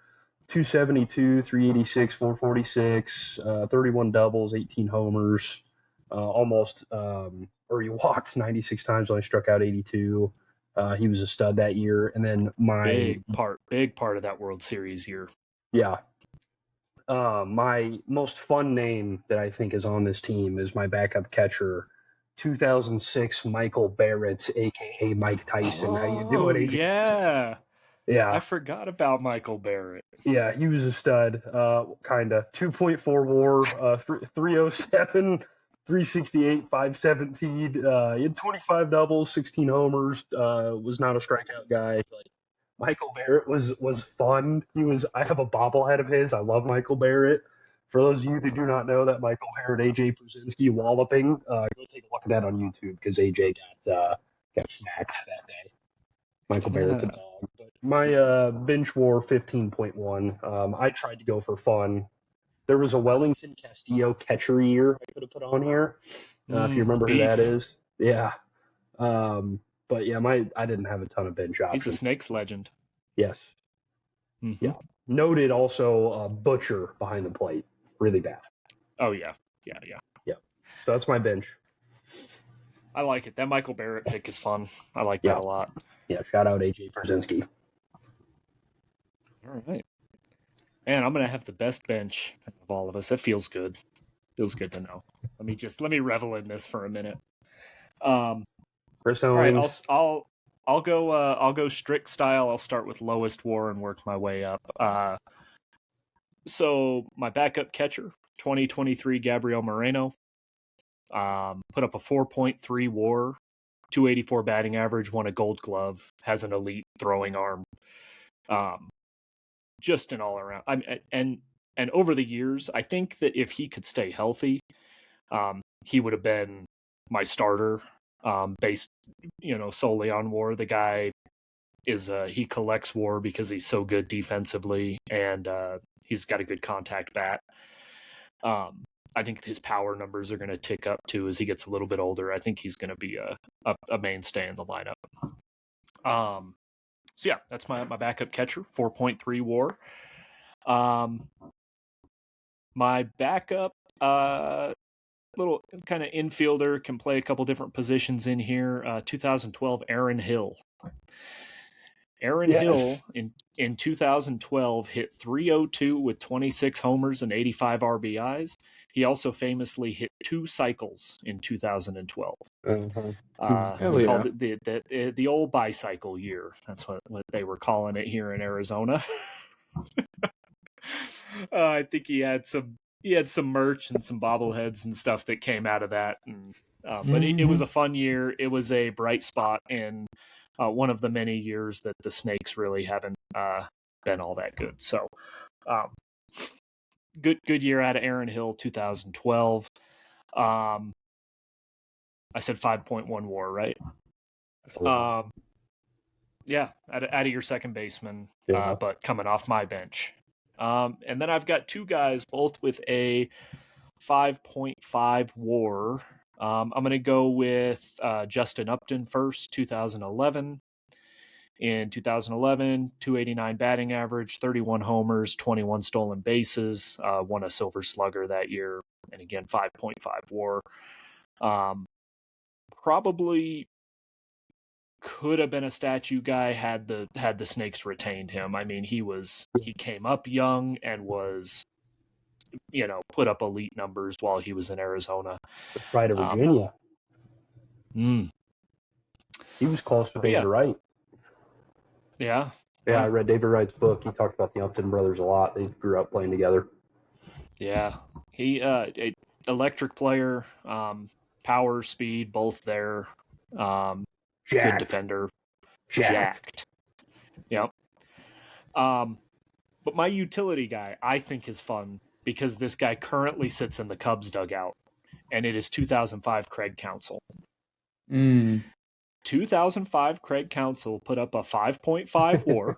272, 386, 446, 31 doubles, 18 homers, or he walked 96 times, only struck out 82. He was a stud that year. And then big part of that World Series year. Yeah. My most fun name that I think is on this team is my backup catcher, 2006 Michael Barrett, aka Mike Tyson. How you doing, AJ? Yeah. I forgot about Michael Barrett. Yeah, he was a stud, kind of. 2.4 WAR, 307, 368, 517. He had 25 doubles, 16 homers, was not a strikeout guy. Like, Michael Barrett was fun. I have a bobblehead of his. I love Michael Barrett. For those of you that do not know that Michael Barrett, AJ Brzezinski walloping, go take a look at that on YouTube because AJ got smacked that day. Michael Barrett's a dog. But my bench WAR 15.1. I tried to go for fun. There was a Wellington Castillo catcher year I could have put on here. If you remember who that is. Yeah. But yeah, I didn't have a ton of bench options. He's a Snakes legend. Yes. Mm-hmm. Yeah. Noted also Butcher behind the plate. Really bad. Oh, yeah. So that's my bench. I like it. That Michael Barrett pick is fun. I like that a lot. Yeah, shout out AJ Brzezinski. All right. Man, I'm going to have the best bench of all of us. That feels good. Feels good to know. Let me revel in this for a minute. Chris Owings. All right, I'll go strict style. I'll start with lowest WAR and work my way up. So my backup catcher, 2023 Gabriel Moreno, put up a 4.3 WAR, 284 batting average, won a Gold Glove, has an elite throwing arm. Just an all around. And over the years, I think that if he could stay healthy, he would have been my starter. Based, solely on WAR. The guy he collects WAR because he's so good defensively and he's got a good contact bat. I think his power numbers are going to tick up too as he gets a little bit older. I think he's going to be a mainstay in the lineup. So yeah, that's my backup catcher, 4.3 WAR. My backup, little kind of infielder, can play a couple different positions in here. 2012 Aaron Hill. Aaron Hill in 2012 hit 302 with 26 homers and 85 RBIs. He also famously hit 2 cycles in 2012. We called it the old bicycle year. That's what they were calling it here in Arizona. I think he had some merch and some bobbleheads and stuff that came out of that. And but it was a fun year. It was a bright spot in one of the many years that the Snakes really haven't been all that good. So good year out of Aaron Hill, 2012. I said 5.1 WAR, right? Yeah, out of your second baseman, but coming off my bench. And then I've got 2 guys, both with a 5.5 WAR. I'm going to go with Justin Upton first, 2011. In 2011, 289 batting average, 31 homers, 21 stolen bases, won a Silver Slugger that year, and again, 5.5 WAR. Probably could have been a statue guy had the Snakes retained him. I mean, he came up young and was, put up elite numbers while he was in Arizona. The pride of Virginia. He was close to David Wright. Yeah. Yeah, I read David Wright's book. He talked about the Upton brothers a lot. They grew up playing together. Yeah. He a electric player, power, speed, both there. Good defender. Jacked. Yep. But my utility guy, I think, is fun because this guy currently sits in the Cubs dugout, and it is 2005 Craig Counsell. 2005 Craig Counsell put up a 5.5 WAR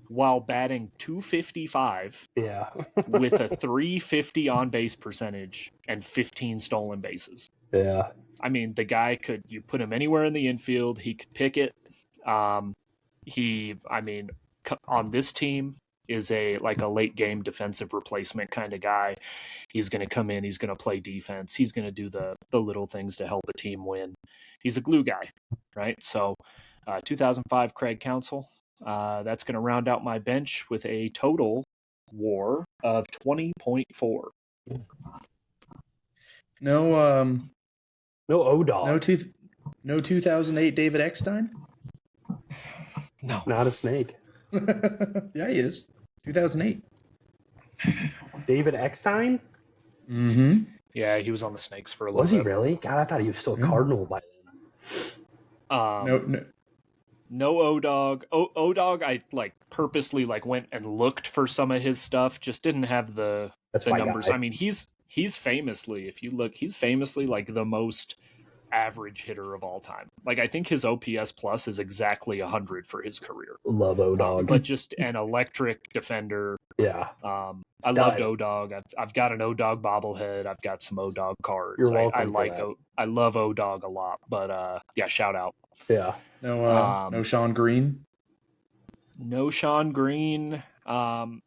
while batting 255 with a 350 on-base percentage and 15 stolen bases. Yeah. I mean, the guy you put him anywhere in the infield, he could pick it. On this team is a late game defensive replacement kind of guy. He's going to come in, he's going to play defense, he's going to do the little things to help a team win. He's a glue guy, right? So 2005 Craig Counsell, that's going to round out my bench with a total WAR of 20.4. No O-Dog. No 2008 David Eckstein? No. Not a Snake. Yeah, he is. 2008. David Eckstein? Mm-hmm. Yeah, he was on the Snakes for a little bit. Was he really? God, I thought he was still a Cardinal by then. No O-Dog. O-Dog, I purposely went and looked for some of his stuff. Just didn't have the numbers. Guy. I mean, he's famously, if you look, he's famously the most average hitter of all time. I think his OPS plus is exactly 100 for his career. Love O-Dog. But just an electric defender. Yeah. I loved O-Dog. I've got an O-Dog bobblehead. I've got some O-Dog cards. You're welcome. I love O-Dog a lot. But yeah, shout out. Yeah. No Sean Green. No Sean Green. I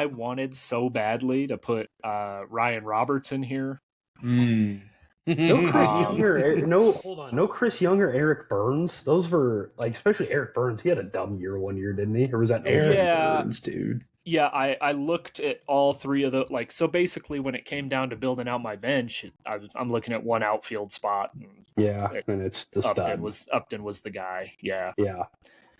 wanted so badly to put Ryan Roberts in here. No Chris Younger. Hold on. No Chris Younger, Eric Burns. Those were especially Eric Burns. He had a dumb year one year, didn't he? Or was that Eric Burns, dude? Yeah, I looked at all 3 of the so basically when it came down to building out my bench, I'm looking at one outfield spot. And it's the Upton was the guy. Yeah. Yeah.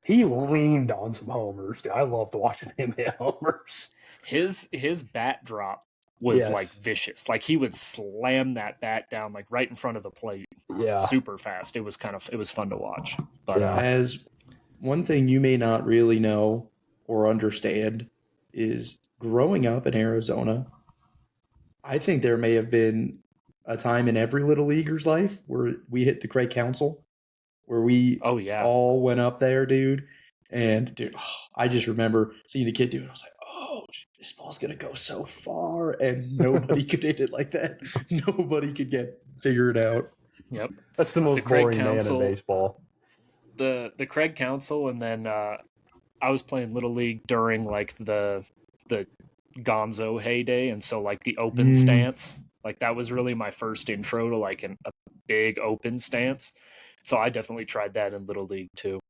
He leaned on some homers. Dude, I loved watching him hit homers. His bat drop was vicious. He would slam that bat down right in front of the plate. Yeah. Super fast. It was fun to watch. But as one thing you may not really know or understand is growing up in Arizona, I think there may have been a time in every little leaguer's life where we hit the Craig Counsell, where we all went up there, dude. And dude, I just remember seeing the kid do it. I was like, oh, this ball's gonna go so far, and nobody could hit it like that. Nobody could figure it out. Yep. That's the most Craig boring man in Counsell, baseball. the Craig Counsell, and then I was playing Little League during like the Gonzo heyday, and so like the open stance, like that was really my first intro to like a big open stance. So I definitely tried that in Little League too.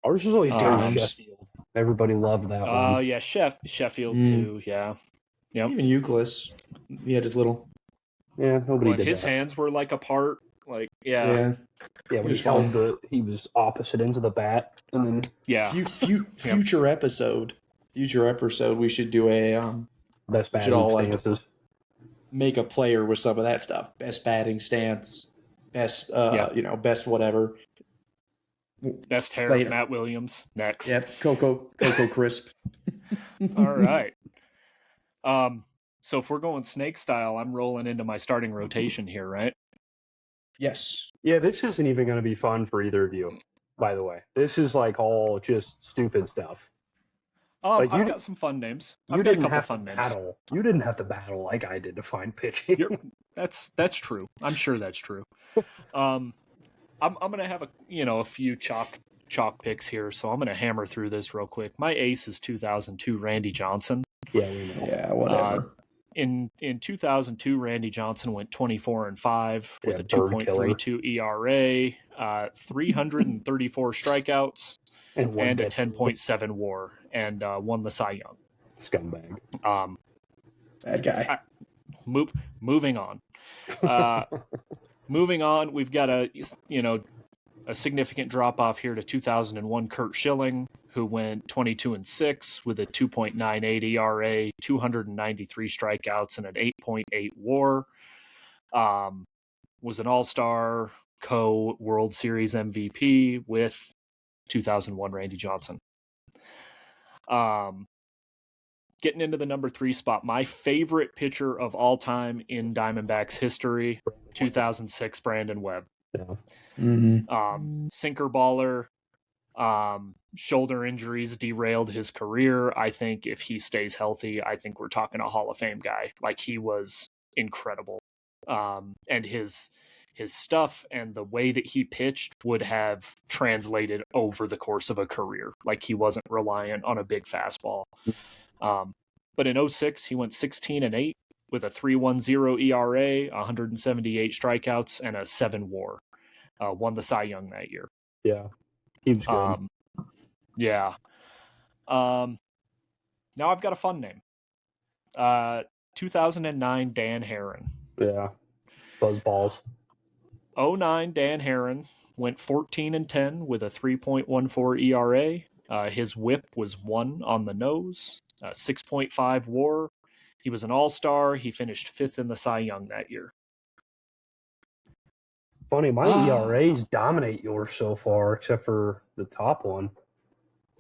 Ours was always Gary times. Sheffield. Everybody loved that one. Yeah, Sheffield too. Yeah, yep. Even Euclid, he had his little. Yeah, nobody But did his that. hands were like apart. Like yeah. When was he held he was opposite ends of the bat, and then Yeah. Future episode, we should do a best we should batting all like stances. make a player with some of that stuff. Best batting stance, best best whatever. Best hair, Later. Matt Williams. Next. Yep, Coco Crisp. All right. So if we're going snake style, I'm rolling into my starting rotation here, right? Yes. Yeah, this isn't even going to be fun for either of you, by the way. This is like all just stupid stuff. I've got some fun names. You didn't have to battle. You didn't have to battle like I did to find pitching. That's true. I'm sure that's true. I'm gonna have a few chalk picks here, so I'm gonna hammer through this real quick. My ace is 2002 Randy Johnson. Yeah, we know. Yeah, whatever. In 2002, Randy Johnson went 24-5 with a 2.32 ERA, 334 strikouts, and a 10.7 WAR, and won the Cy Young. Scumbag. Bad guy. Moving on. Moving on, we've got a significant drop off here to 2001 Kurt Schilling, who went 22-6 with a 2.98 ERA, 293 strikeouts, and an 8.8 WAR. Was an All-Star, co-World Series MVP with 2001 Randy Johnson. Getting into the number 3 spot, my favorite pitcher of all time in Diamondbacks history, 2006 Brandon Webb. Yeah. Mm-hmm. Sinker baller. Shoulder injuries derailed his career. I think if he stays healthy, I think we're talking a Hall of Fame guy. Like, he was incredible. And his stuff and the way that he pitched would have translated over the course of a career. Like, he wasn't reliant on a big fastball. But in 06, he went 16-8 with a 3.10 ERA, 178 strikeouts, and a 7 WAR. Won the Cy Young that year. Yeah. He was good. Yeah. Now I've got a fun name. 2009 Dan Herron. Yeah. Buzzballs. 09 Dan Herron went 14-10 with a 3.14 ERA. His whip was 1 on the nose, 6.5 WAR. He was an all-star. He finished 5th in the Cy Young that year. Funny, my ERAs dominate yours so far, except for the top one.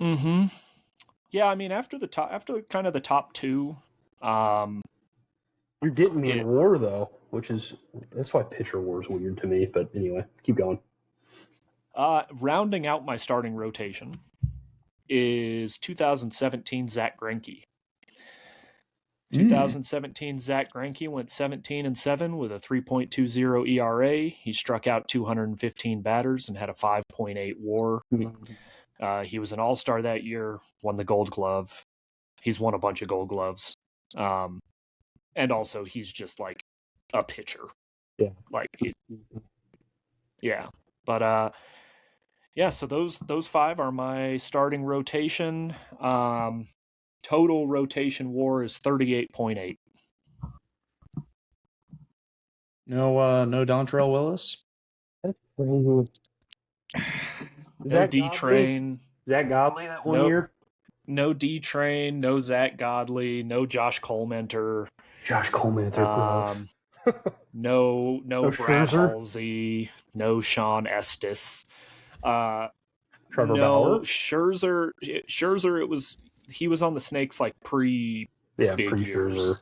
Mm-hmm. Yeah, I mean, after kind of the top 2, you're getting me in WAR though, that's why pitcher WAR is weird to me. But anyway, keep going. Rounding out my starting rotation is 2017 Zach Greinke. 2017 Zach Greinke went 17-7 with a 3.20 ERA. He struck out 215 batters and had a 5.8 WAR. He was an all-star that year, won the Gold Glove. He's won a bunch of Gold Gloves. And also, he's just like a pitcher. Yeah. Yeah. But, so those 5 are my starting rotation. Total rotation WAR is 38.8. No Dontrell Willis. That's crazy. No D-Train. Zach Godley that one year? No D-Train, no Zach Godley, no Josh Colemanter. Josh Colemanter, no Brad Scherzer? Halsey, no Sean Estes. Trevor Bauer? Scherzer, he was on the Snakes like pre-big years.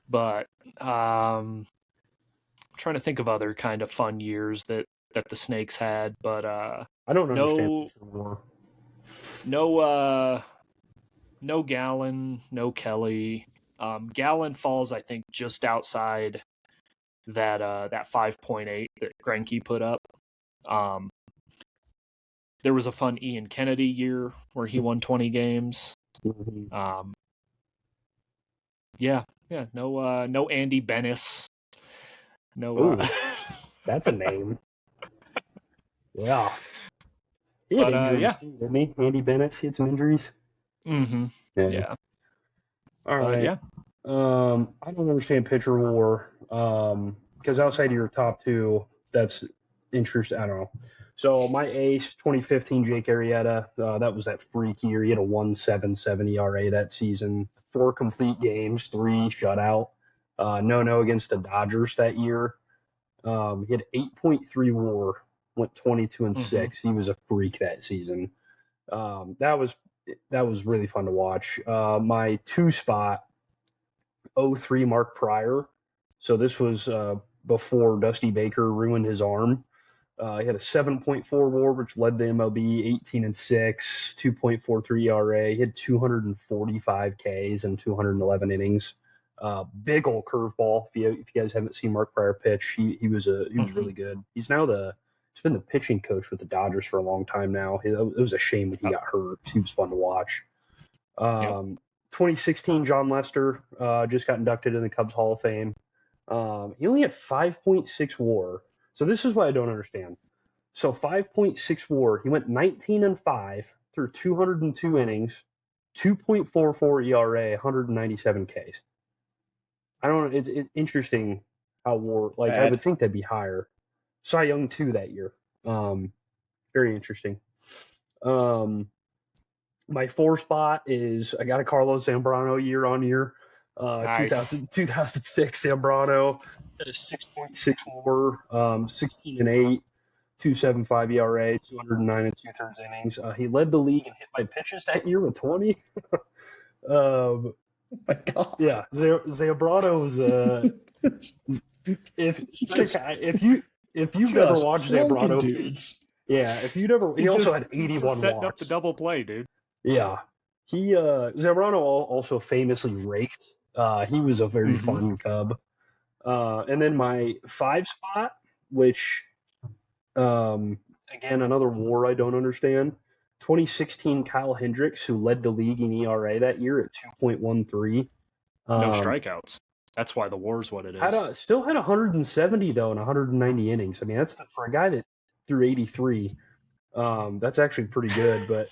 But I'm trying to think of other kind of fun years that the Snakes had, but I don't understand. No Gallon, no Kelly. Gallon falls, I think, just outside that 5.8 that Greinke put up. There was a fun Ian Kennedy year where he won 20 games. Mm-hmm. Yeah. No Andy Bennis. No. Ooh, that's a name. Yeah. He had injuries too, didn't he? Andy Bennett he had some injuries. Mm-hmm. Yeah. All right. Yeah. I don't understand pitcher war. Because outside of your top two, that's interesting. I don't know. So my ace, 2015, Jake Arrieta. That was that freak year. He had a 1.77 ERA that season. 4 complete games, 3 shutout. No against the Dodgers that year. He had 8.3 WAR, went 22-6. He was a freak that season. That was really fun to watch. My 2 spot, 03 Mark Pryor. So this was before Dusty Baker ruined his arm. He had a 7.4 WAR, which led the MLB 18-6, 2.43 ERA. He had 245 Ks and 211 innings. Big old curveball. If you guys haven't seen Mark Pryor pitch, he was really good. He's been the pitching coach with the Dodgers for a long time now. It was a shame that he got hurt. He was fun to watch. 2016 John Lester just got inducted in the Cubs Hall of Fame. He only had 5.6 WAR. So this is what I don't understand. So 5.6 WAR. He went 19-5 through 202 innings, 2.44 ERA, 197 Ks. I don't know. It's interesting how WAR. Like I would think that'd be higher. Cy Young 2 that year. Very interesting. My 4 spot is I got a Carlos Zambrano year on year. Nice. 2006 Zambrano had a 6.6 WAR, 16-8, 2.75 ERA, 209 and 2/3 innings. He led the league in hit by pitches that year with 20. Oh my God. Yeah, Zambrano's. If you've never watched Zambrano pitch, yeah, if you never, he also had 81 walks. Setting up the double play, dude. Yeah, Zambrano also famously raked. He was a very fun Cub. And then my 5 spot, which, again, another WAR I don't understand. 2016 Kyle Hendricks, who led the league in ERA that year at 2.13. No strikeouts. That's why the WAR's what it is. Still had 170 though in 190 innings. I mean, that's for a guy that threw 83. That's actually pretty good. But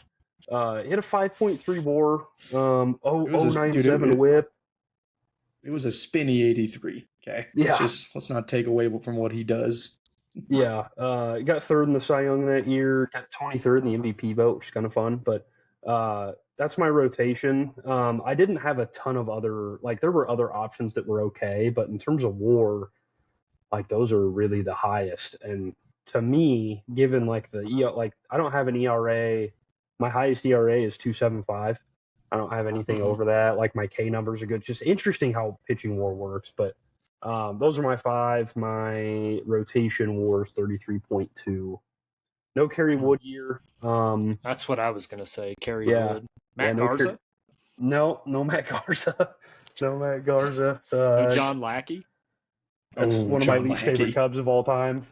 hit a 5.3 WAR, 0.97 WHIP. It was a spinny 83. Okay. Yeah. Let's not take away from what he does. Yeah. He got 3rd in the Cy Young that year, got 23rd in the MVP vote, which is kind of fun. But that's my rotation. I didn't have a ton of there were other options that were okay, but in terms of WAR, like those are really the highest. And to me, given I don't have an ERA. My highest ERA is 2.75. I don't have anything over that. Like my K numbers are good. It's just interesting how pitching WAR works. But those are my 5. My rotation WAR is 33.2. No Kerry Wood year. That's what I was gonna say. Kerry Wood. Matt Garza? No Matt Garza. No Matt Garza. No John Lackey? That's one of my least favorite Cubs of all time.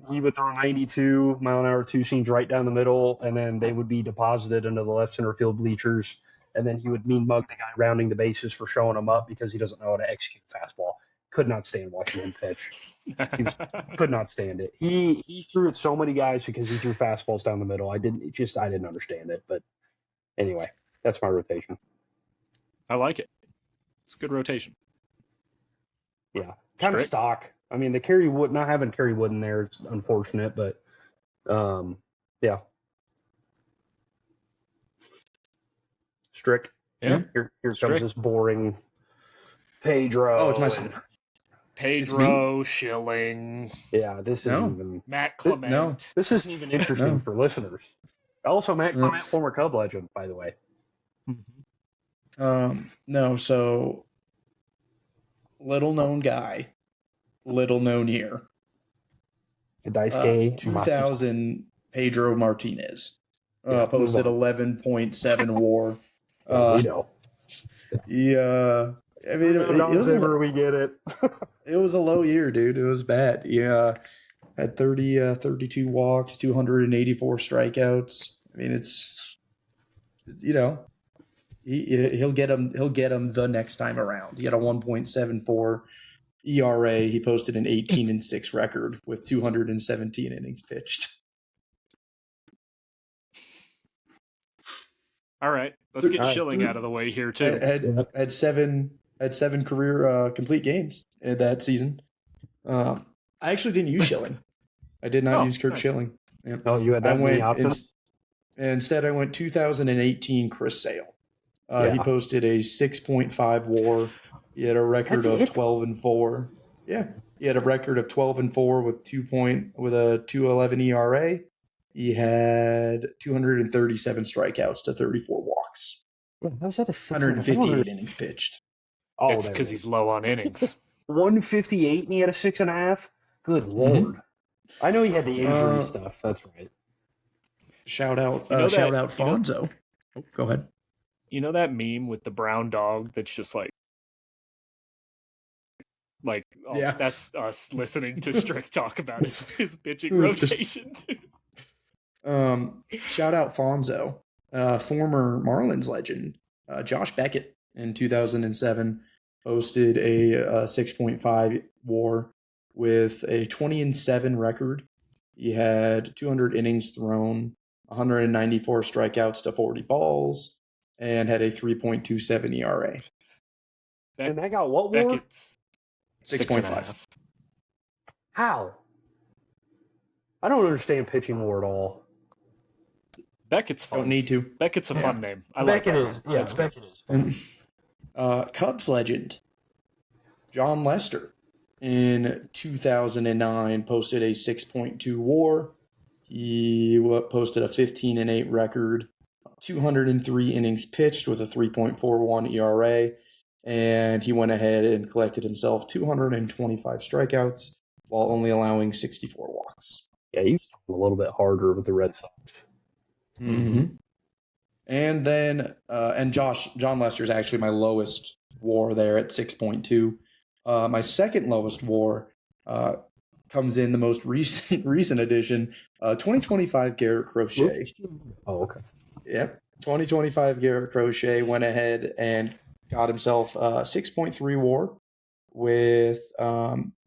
He would throw 92 mile an hour 2 seams right down the middle, and then they would be deposited into the left center field bleachers. And then he would mean mug the guy rounding the bases for showing him up because he doesn't know how to execute fastball. Could not stand watching him pitch. Could not stand it. He threw at so many guys because he threw fastballs down the middle. I didn't understand it. But anyway, that's my rotation. I like it. It's a good rotation. Yeah. Kind of stock. I mean, not having Kerry Wood in there, it's unfortunate, but yeah. Strick. Yeah. Here comes this boring Pedro. Oh, it's my son. Pedro, Schilling. Yeah, this isn't even Matt Clement. No. This isn't even interesting for listeners. Also, Matt Clement, former Cub legend, by the way. No, so little known guy, little known year. 2000 Pedro Martinez. posted 11.7 WAR. We know. Yeah, I mean, We get it. it was a low year, dude. It was bad. Yeah, had 32 walks, 284 strikeouts. I mean, it's he'll get him the next time around. He had a 1.74 ERA. He posted an 18-6 record with 217 innings pitched. All right, let's get Schilling out of the way here too. Had seven career complete games in that season. I actually didn't use Schilling. I did not use Kurt Schilling. Yeah. Oh, you had that many options? Instead, I went 2018 Chris Sale. He posted a 6.5 WAR. He had a record of 12-4. Yeah, he had a record of 12-4 with a 2.11 ERA. He had 237 strikeouts to 34 walks. How's that a 158 innings pitched. Oh, it's because he's low on innings. 158 and he had a 6.5. Good Lord! I know he had the injury stuff. That's right. Shout out Fonzo. Go ahead. You know that meme with the brown dog that's just like that's us listening to Strick talk about his pitching rotation. Shout out Fonzo, former Marlins legend, Josh Beckett in 2007 posted a 6.5 WAR with a 20-7 record. He had 200 innings thrown, 194 strikeouts to 40 balls, and had a 3.27 ERA. And that got what WAR? Beckett's 6.5. How? I don't understand pitching WAR at all. Beckett's fun. Don't need to. Beckett's a fun name. I Beckett like is. Yeah, Beckett is. Cubs legend John Lester in 2009 posted a 6.2 WAR. He posted a 15-8 record, 203 innings pitched with a 3.41 ERA, and he went ahead and collected himself 225 strikeouts while only allowing 64 walks. Yeah, he was a little bit harder with the Red Sox. Mm-hmm. And then, John Lester's actually my lowest WAR there at 6.2. My second lowest WAR comes in the most recent edition, 2025 Garrett Crochet. Oh, okay. Yep. 2025 Garrett Crochet went ahead and got himself 6.3 WAR with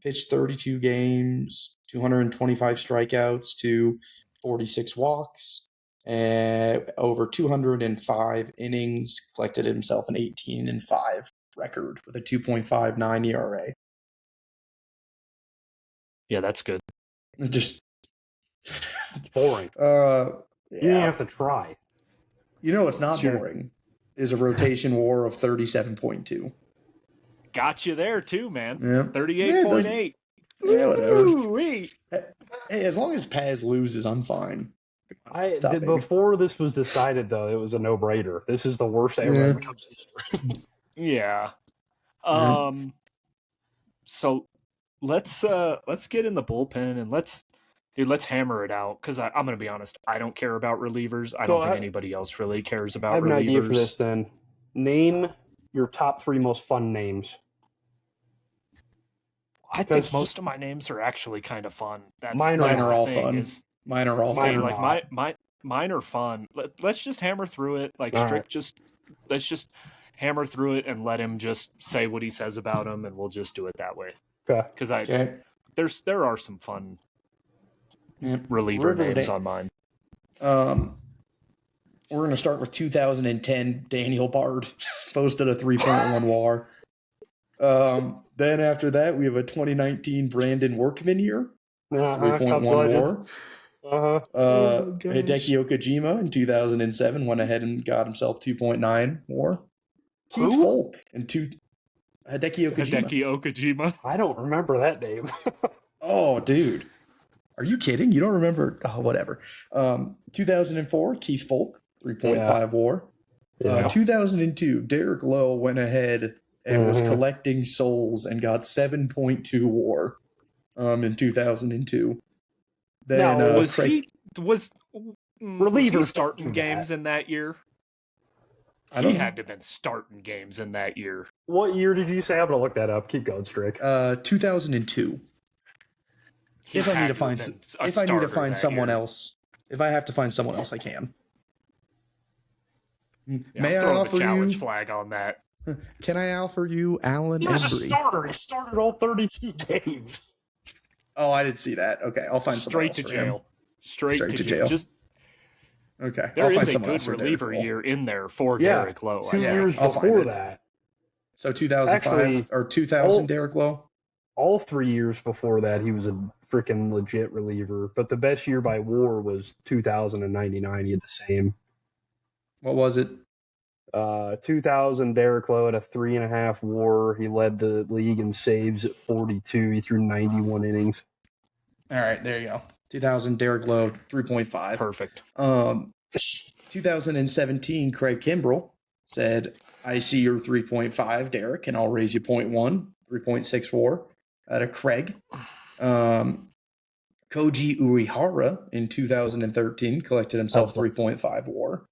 pitched 32 games, 225 strikeouts to 46 walks, and over 205 innings, collected himself an 18-5 record with a 2.59 ERA. Yeah, that's good. Just boring. You didn't have to try. You know what's not boring is a rotation WAR of 37.2. Got you there too, man. Yeah. 38.8. Yeah, whatever. Hey, as long as Paz loses, I'm fine. Before this was decided, though, it was a no-brainer. This is the worst ever in Cubs history. Yeah. So let's get in the bullpen and let's hammer it out, because I'm going to be honest, I don't care about relievers. I don't think anybody else really cares about relievers. I have an idea for this then. Name your top 3 most fun names. I think most of my names are actually kind of fun. Mine are all fun. Mine are all fun. Like mine are fun. Let's just hammer through it. Like Strick, let's just hammer through it and let him just say what he says about him, and we'll just do it that way. Okay. Because there are some fun reliever names on mine. We're going to start with 2010 Daniel Bard, posted a 3.1 WAR. Then after that, we have a 2019 Brandon Workman here, 3.1 WAR. Hideki Okajima in 2007 went ahead and got himself 2.9 WAR. Keith Folk in Hideki Okajima. I don't remember that name. Oh, dude. Are you kidding? You don't remember? Oh, whatever. 2004, Keith Folk, 3.5 WAR. 2002, Derek Lowe went ahead and was collecting souls and got 7.2 WAR in 2002. Then now, Was he Relievers starting don't do games that. in that year? I He don't had to have been starting games in that year. What year did you say? I'm gonna look that up. Keep going, Strick. 2002. He If I need had to have find, been a if I need to starter find that someone year. else, if I have to find someone else, I can. Yeah, May I'm I throwing offer the challenge you? flag on that. Can I offer you Alan He was a Embry? starter. He started all 32 games. Oh, I didn't see that. Okay, I'll find someone Straight else to for jail. him. Straight to jail. Just Okay, there I'll is find a someone good else for Derek reliever Cole. year in there for Yeah, Derek Lowe. 2 Yeah, years I'll find before it. that. So 2005 Actually, or 2000, Derek Lowe. All 3 years before that, he was a freaking legit reliever. But the best year by WAR was 2099. He had the same. What was it? 2000, Derek Lowe had a 3.5 WAR. He led the league in saves at 42. He threw 91 innings. All right, there you go. 2000, Derek Lowe, 3.5. Perfect. 2017, Craig Kimbrell said, I see your 3.5, Derek, and I'll raise you 0.1, 3.64 out of Craig. Koji Uehara in 2013 collected himself 3.5 WAR.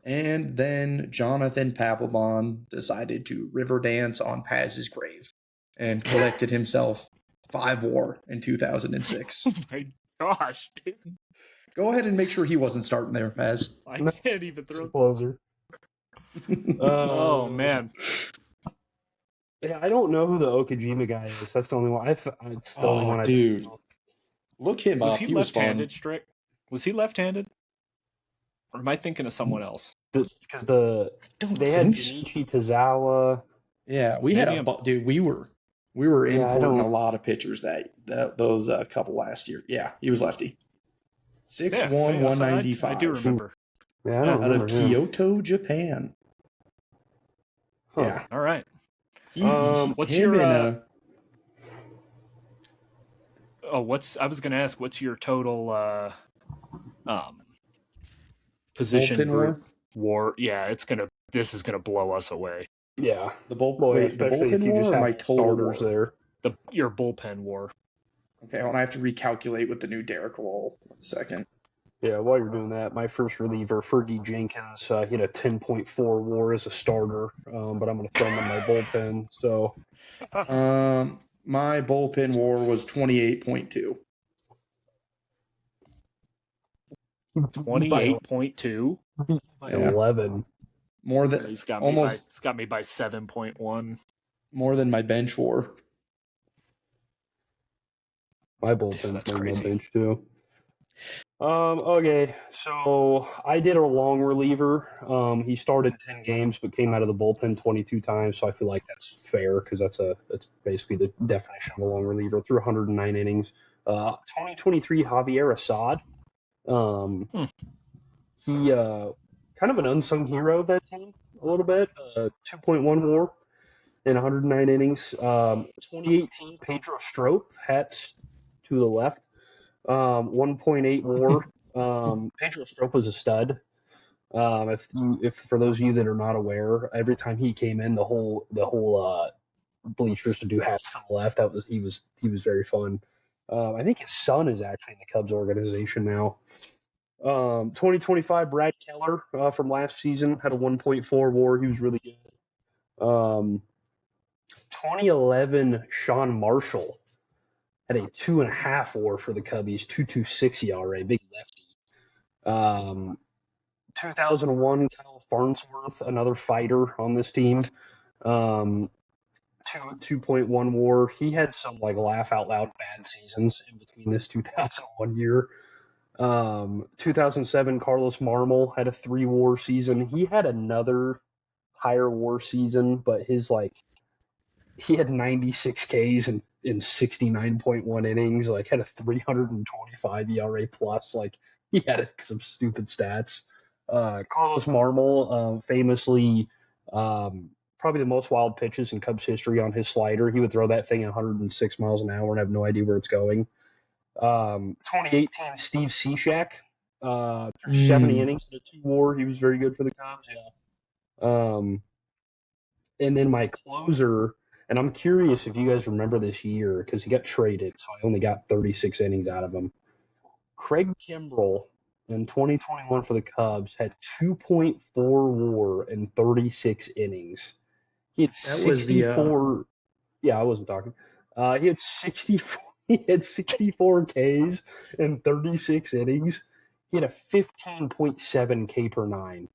And then Jonathan Papelbon decided to river dance on Paz's grave and collected himself 5 WAR in 2006. Oh my gosh, dude. Go ahead and make sure he wasn't starting there, Paz. I can't even throw. Closer. Oh man. Yeah, I don't know who the Okajima guy is. That's the only one. It's the only one I dude. Look him Was up. he He was left-handed, fun. Strick? Was he left-handed? Or am I thinking of someone else? Because they had think so. Junichi Tozawa. Yeah, we had dude. We were importing a lot of pitchers those couple last year. Yeah, he was lefty. 6'1", 195. I do remember. Yeah, I don't Out of remember him. Kyoto, Japan. Huh. Yeah. All right. What's your Oh, I was gonna ask, what's your total position bullpen group war? Yeah, this is gonna blow us away. Yeah. The Especially bullpen if you war just or have my total starters war? there. Your bullpen war. Okay, I have to recalculate with the new Derek Wall. 1 second. Yeah, while you're doing that, my first reliever, Fergie Jenkins, he had a 10.4 WAR as a starter, but I'm going to throw him in my bullpen. So, my bullpen WAR was 28.2. 28.2. By 11. More than He's got me by 7.1. More than my bench WAR. My bullpen's that's more than my crazy. bench too. Okay, so I did a long reliever. He started 10 games but came out of the bullpen 22 times, so I feel like that's fair because that's basically the definition of a long reliever. Threw 109 innings. 2023 Javier Assad. He kind of an unsung hero of that team a little bit. 2.1 WAR in 109 innings. 2018 Pedro Strop, hats to the left. 1.8 WAR. Pedro Strop was a stud. If for those of you that are not aware, every time he came in, the whole bleachers to do hats to the left. He was very fun. I think his son is actually in the Cubs organization now. 2025 Brad Keller from last season had a 1.4 WAR. He was really good. 2011 Sean Marshall had a 2.5 WAR for the Cubbies, 2.26 ERA, big lefty. 2001 Kyle Farnsworth, another fighter on this team, 2.1 WAR. He had some laugh out loud bad seasons in between this 2001 year. 2007 Carlos Marmol had a 3 WAR season. He had another higher WAR season, but he had 96 Ks in 69.1 innings, had a 325 ERA plus. He had some stupid stats. Carlos Marmol, famously, probably the most wild pitches in Cubs history on his slider. He would throw that thing at 106 miles an hour and have no idea where it's going. 2018 Steve Cishek, through 70 innings in a 2 WAR. He was very good for the Cubs. Yeah. And then my closer, and I'm curious if you guys remember this year because he got traded, so I only got 36 innings out of him. Craig Kimbrell in 2021 for the Cubs had 2.4 WAR in 36 innings. He had That was the 64. Yeah, I wasn't talking. He had 64. He had 64 Ks in 36 innings. He had a 15.7 K per nine.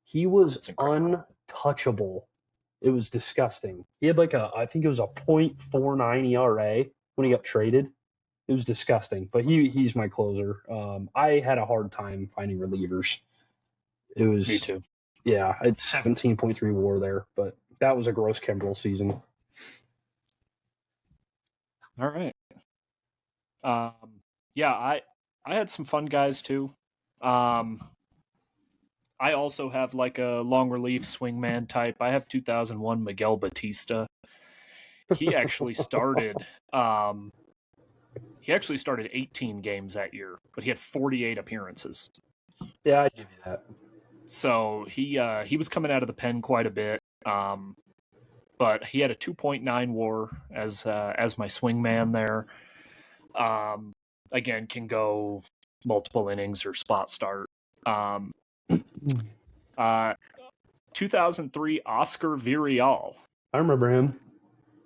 He was That's incredible. untouchable. It was disgusting. He had I think it was a .49 ERA when he got traded. It was disgusting. But he's my closer. I had a hard time finding relievers. It Me was too. yeah, it's 17.3 WAR there, but that was a gross Kimbrel season. All right. Yeah, I had some fun guys too. I also have like a long relief swingman type. I have 2001 Miguel Batista. He actually started um he actually started 18 games that year, but he had 48 appearances. Yeah, I give you that. So he was coming out of the pen quite a bit. But he had a 2.9 WAR as my swingman there. Again, can go multiple innings or spot start. Uh, 2003 Oscar Villarreal. I remember him.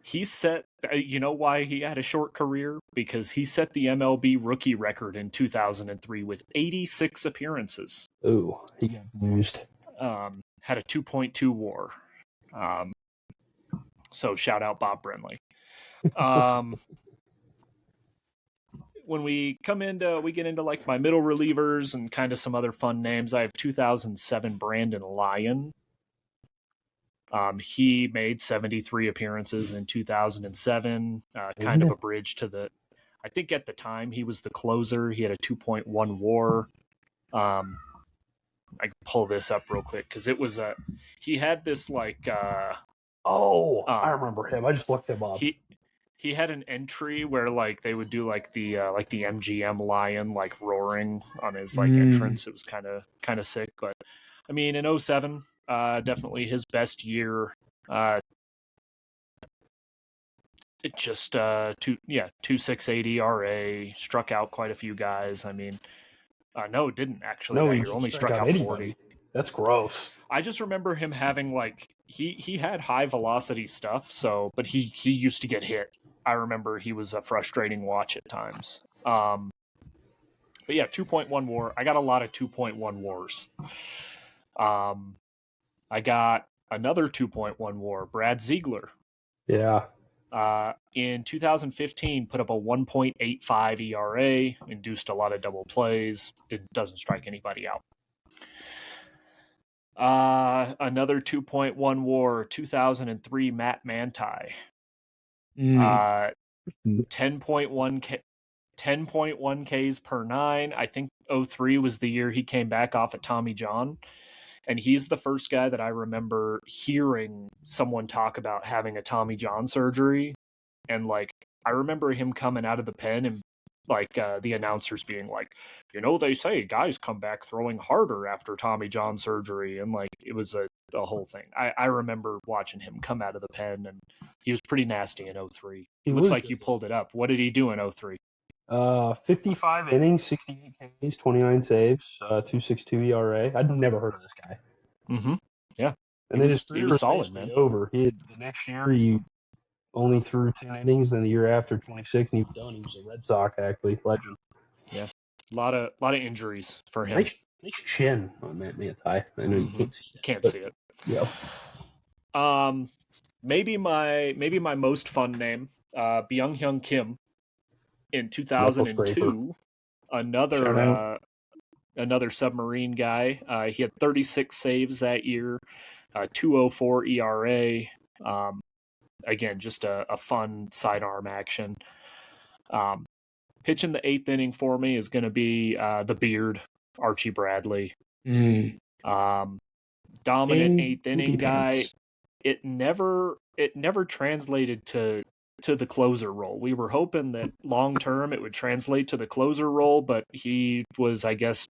He set, you know why he had a short career? Because he set the MLB rookie record in 2003 with 86 appearances. Ooh, he got used. Had a 2.2 WAR. So shout out Bob Brenly. When we get into like my middle relievers and kind of some other fun names, I have 2007 Brandon Lyon. He made 73 appearances in 2007, kind of a bridge to the. I think at the time he was the closer. He had a 2.1 WAR. I can pull this up real quick because it was a. He had this like. I remember him. I just looked him up. He had an entry where like they would do like the MGM lion like roaring on his like entrance. It was kind of sick, but I mean in 07, definitely his best year. It just 2.68 ERA, struck out quite a few guys. I mean, no, it didn't actually. No, That he year only struck struck out out anybody. 40. That's gross. I just remember him having like he had high velocity stuff, so but he used to get hit. I remember he was a frustrating watch at times. But yeah, 2.1 WAR. I got a lot of 2.1 WARs. I got another 2.1 WAR, Brad Ziegler. Yeah. In 2015, put up a 1.85 ERA, induced a lot of double plays, doesn't strike anybody out. Another 2.1 WAR, 2003 Matt Manti. 10.1 Ks per nine. I think 03 was the year he came back off at Tommy John. And he's the first guy that I remember hearing someone talk about having a Tommy John surgery. And like, I remember him coming out of the pen and like the announcers being like, they say guys come back throwing harder after Tommy John surgery. And like, it was a whole thing. I remember watching him come out of the pen and he was pretty nasty in 03. It looks like you pulled it up. What did he do in 03? 55 innings, 68 Ks, 29 saves, 2.62 ERA. I'd never heard of this guy. Mm-hmm. Yeah. And then his career was solid, man. Over. The next year, he only threw 10 innings, then the year after, 26, and he was done. He was a Red Sox, actually. Legend. Yeah. A lot of injuries for him. Nice chin on Matt Manti. I know you can't see it. Can't see it. Yeah. Maybe my most fun name, Byung-Hyun Kim. In 2002, another submarine guy. He had 36 saves that year, 2.04 ERA. Again, just a fun sidearm action. Pitching the 8th inning for me is going to be the Beard, Archie Bradley. Dominant 8th inning guy. It never translated to the closer role. We were hoping that long term it would translate to the closer role, but he was, I guess,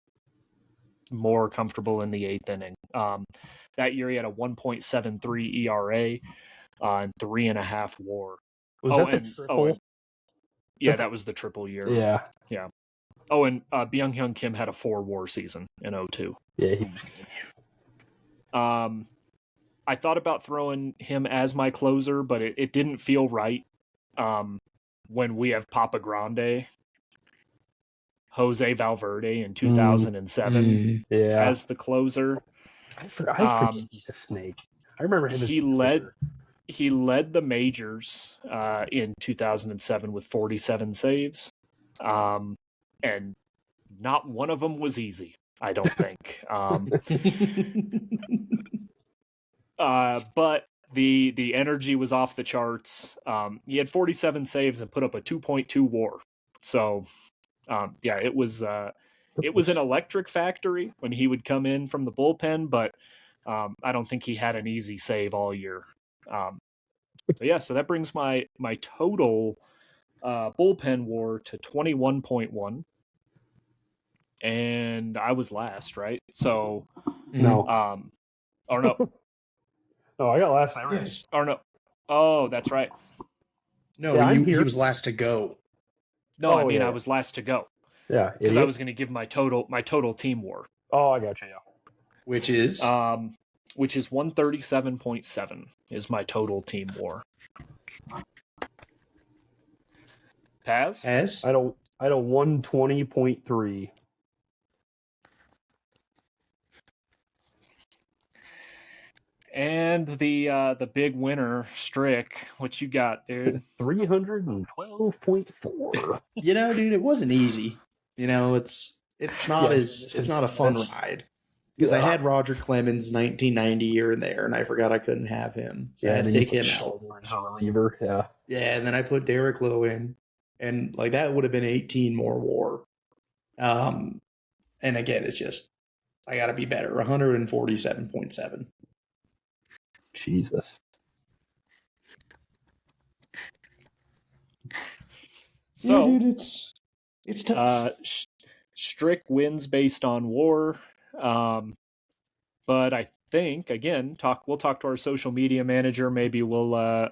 more comfortable in the 8th inning. That year he had a 1.73 ERA and 3.5 WAR. Was that the triple? Yeah, that was the triple year. Yeah. Yeah. Oh, and Byung-Hyun Kim had a 4-WAR season in 02. Yeah, he was good. I thought about throwing him as my closer, but it didn't feel right when we have Papa Grande, Jose Valverde in 2007 as the closer. I forget he's a snake. I remember him as he led the majors in 2007 with 47 saves, and not one of them was easy, I don't think. But the energy was off the charts. He had 47 saves and put up a 2.2 WAR. So yeah, it was an electric factory when he would come in from the bullpen, but I don't think he had an easy save all year. So that brings my total bullpen WAR to 21.1, and I was last, right? So no, or no, no, I got last night. Right? Yes. or no, oh, that's right. No, Yeah, he was last to go. No, I mean I was last to go. Yeah, because I was going to give my total team WAR. Oh, I got you. Yeah. Which is 137.7 is my total team WAR. Paz? I had a 120.3. And the big winner, Strick. What you got, dude? 312.4. Dude, it wasn't easy. It's not it's not a fun ride. Because I had Roger Clemens 1990 here and there, and I forgot I couldn't have him. So I had to take him out. As a reliever, yeah. Yeah, and then I put Derek Lowe in, and like that would have been 18 more WAR. And again, it's just I got to be better. 147.7. Jesus. So, yeah, dude, it's tough. Strick wins based on WAR. But I think again, we'll talk to our social media manager. Maybe we'll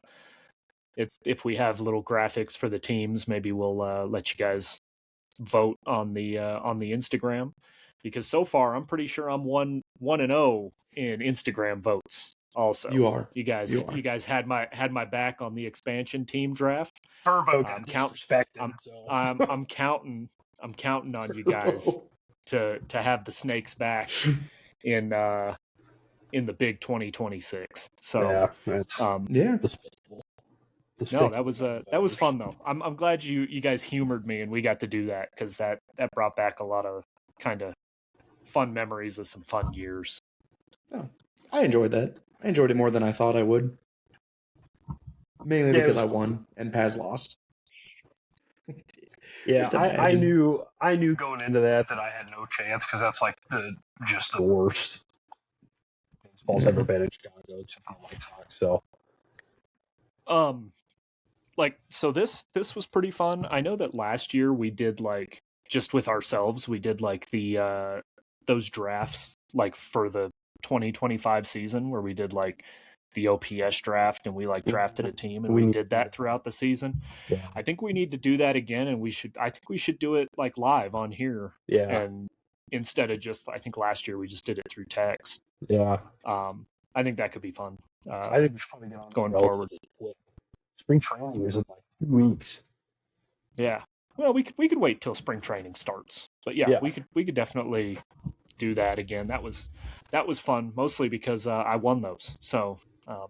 if we have little graphics for the teams, maybe we'll let you guys vote on the Instagram, because so far I'm pretty sure I'm 1-0 in Instagram votes. Also, You are. You guys had my back on the expansion team draft. Turbo I'm counting on you guys to have the Snakes back in the big 2026. So yeah, that's despicable. No, that was fun though. I'm glad you guys humored me and we got to do that, because that brought back a lot of kind of fun memories of some fun years. Oh, I enjoyed that. I enjoyed it more than I thought I would. Mainly because I won and Paz lost. Yeah, I knew going into that I had no chance, because that's like the worst baseball's ever been in Chicago, except for the White Sox. So, so this was pretty fun. I know that last year we did like just with ourselves, we did like the those drafts like for the 2025 season, where we did like the OPS draft and we like drafted a team and we did that throughout the season. Yeah. I think we need to do that again, and I think we should do it like live on here. Yeah. And instead of just, I think last year we just did it through text. Yeah. I think that could be fun. I think we should probably get on going forward. Spring training is in like 2 weeks. Yeah. Well, we could wait till spring training starts. But yeah. we could definitely do that again. That was fun, mostly because I won those. So you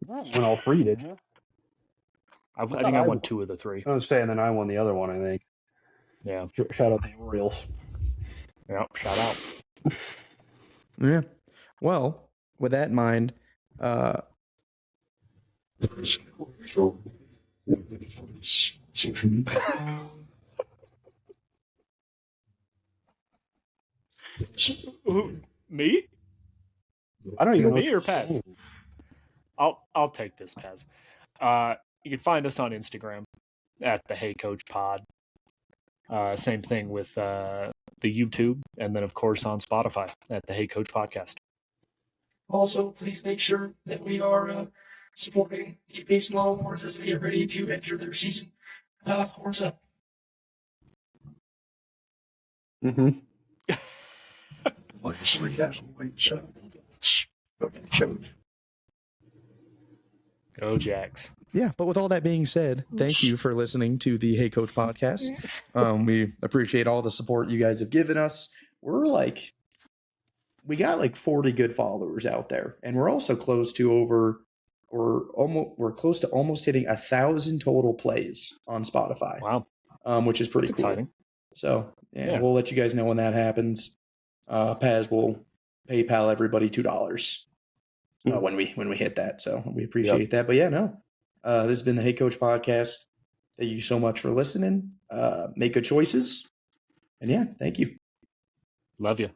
won all 3, did you? I think I won 2 of the 3. I was saying, then I won the other one, I think. Yeah. Shout out the Orioles. Yeah, shout out. Yeah. Well, with that in mind, Me? I don't even know. Me or Paz? I'll take this, Paz. You can find us on Instagram at the Hey Coach Pod. Same thing with the YouTube, and then of course on Spotify at the Hey Coach Podcast. Also, please make sure that we are supporting the Base Longhorns as they get ready to enter their season. Horns up. Mm-hmm. Go Jacks. Yeah, but with all that being said, thank you for listening to the Hey Coach podcast. We appreciate all the support you guys have given us. We got like 40 good followers out there, and we're also close to we're close to almost hitting 1,000 total plays on Spotify. Wow. Which is pretty That's cool. exciting. So yeah, we'll let you guys know when that happens. Paz will PayPal everybody $2 when we hit that. So we appreciate that. But yeah, no. This has been the Hey Coach podcast. Thank you so much for listening. Make good choices. And yeah, thank you. Love you.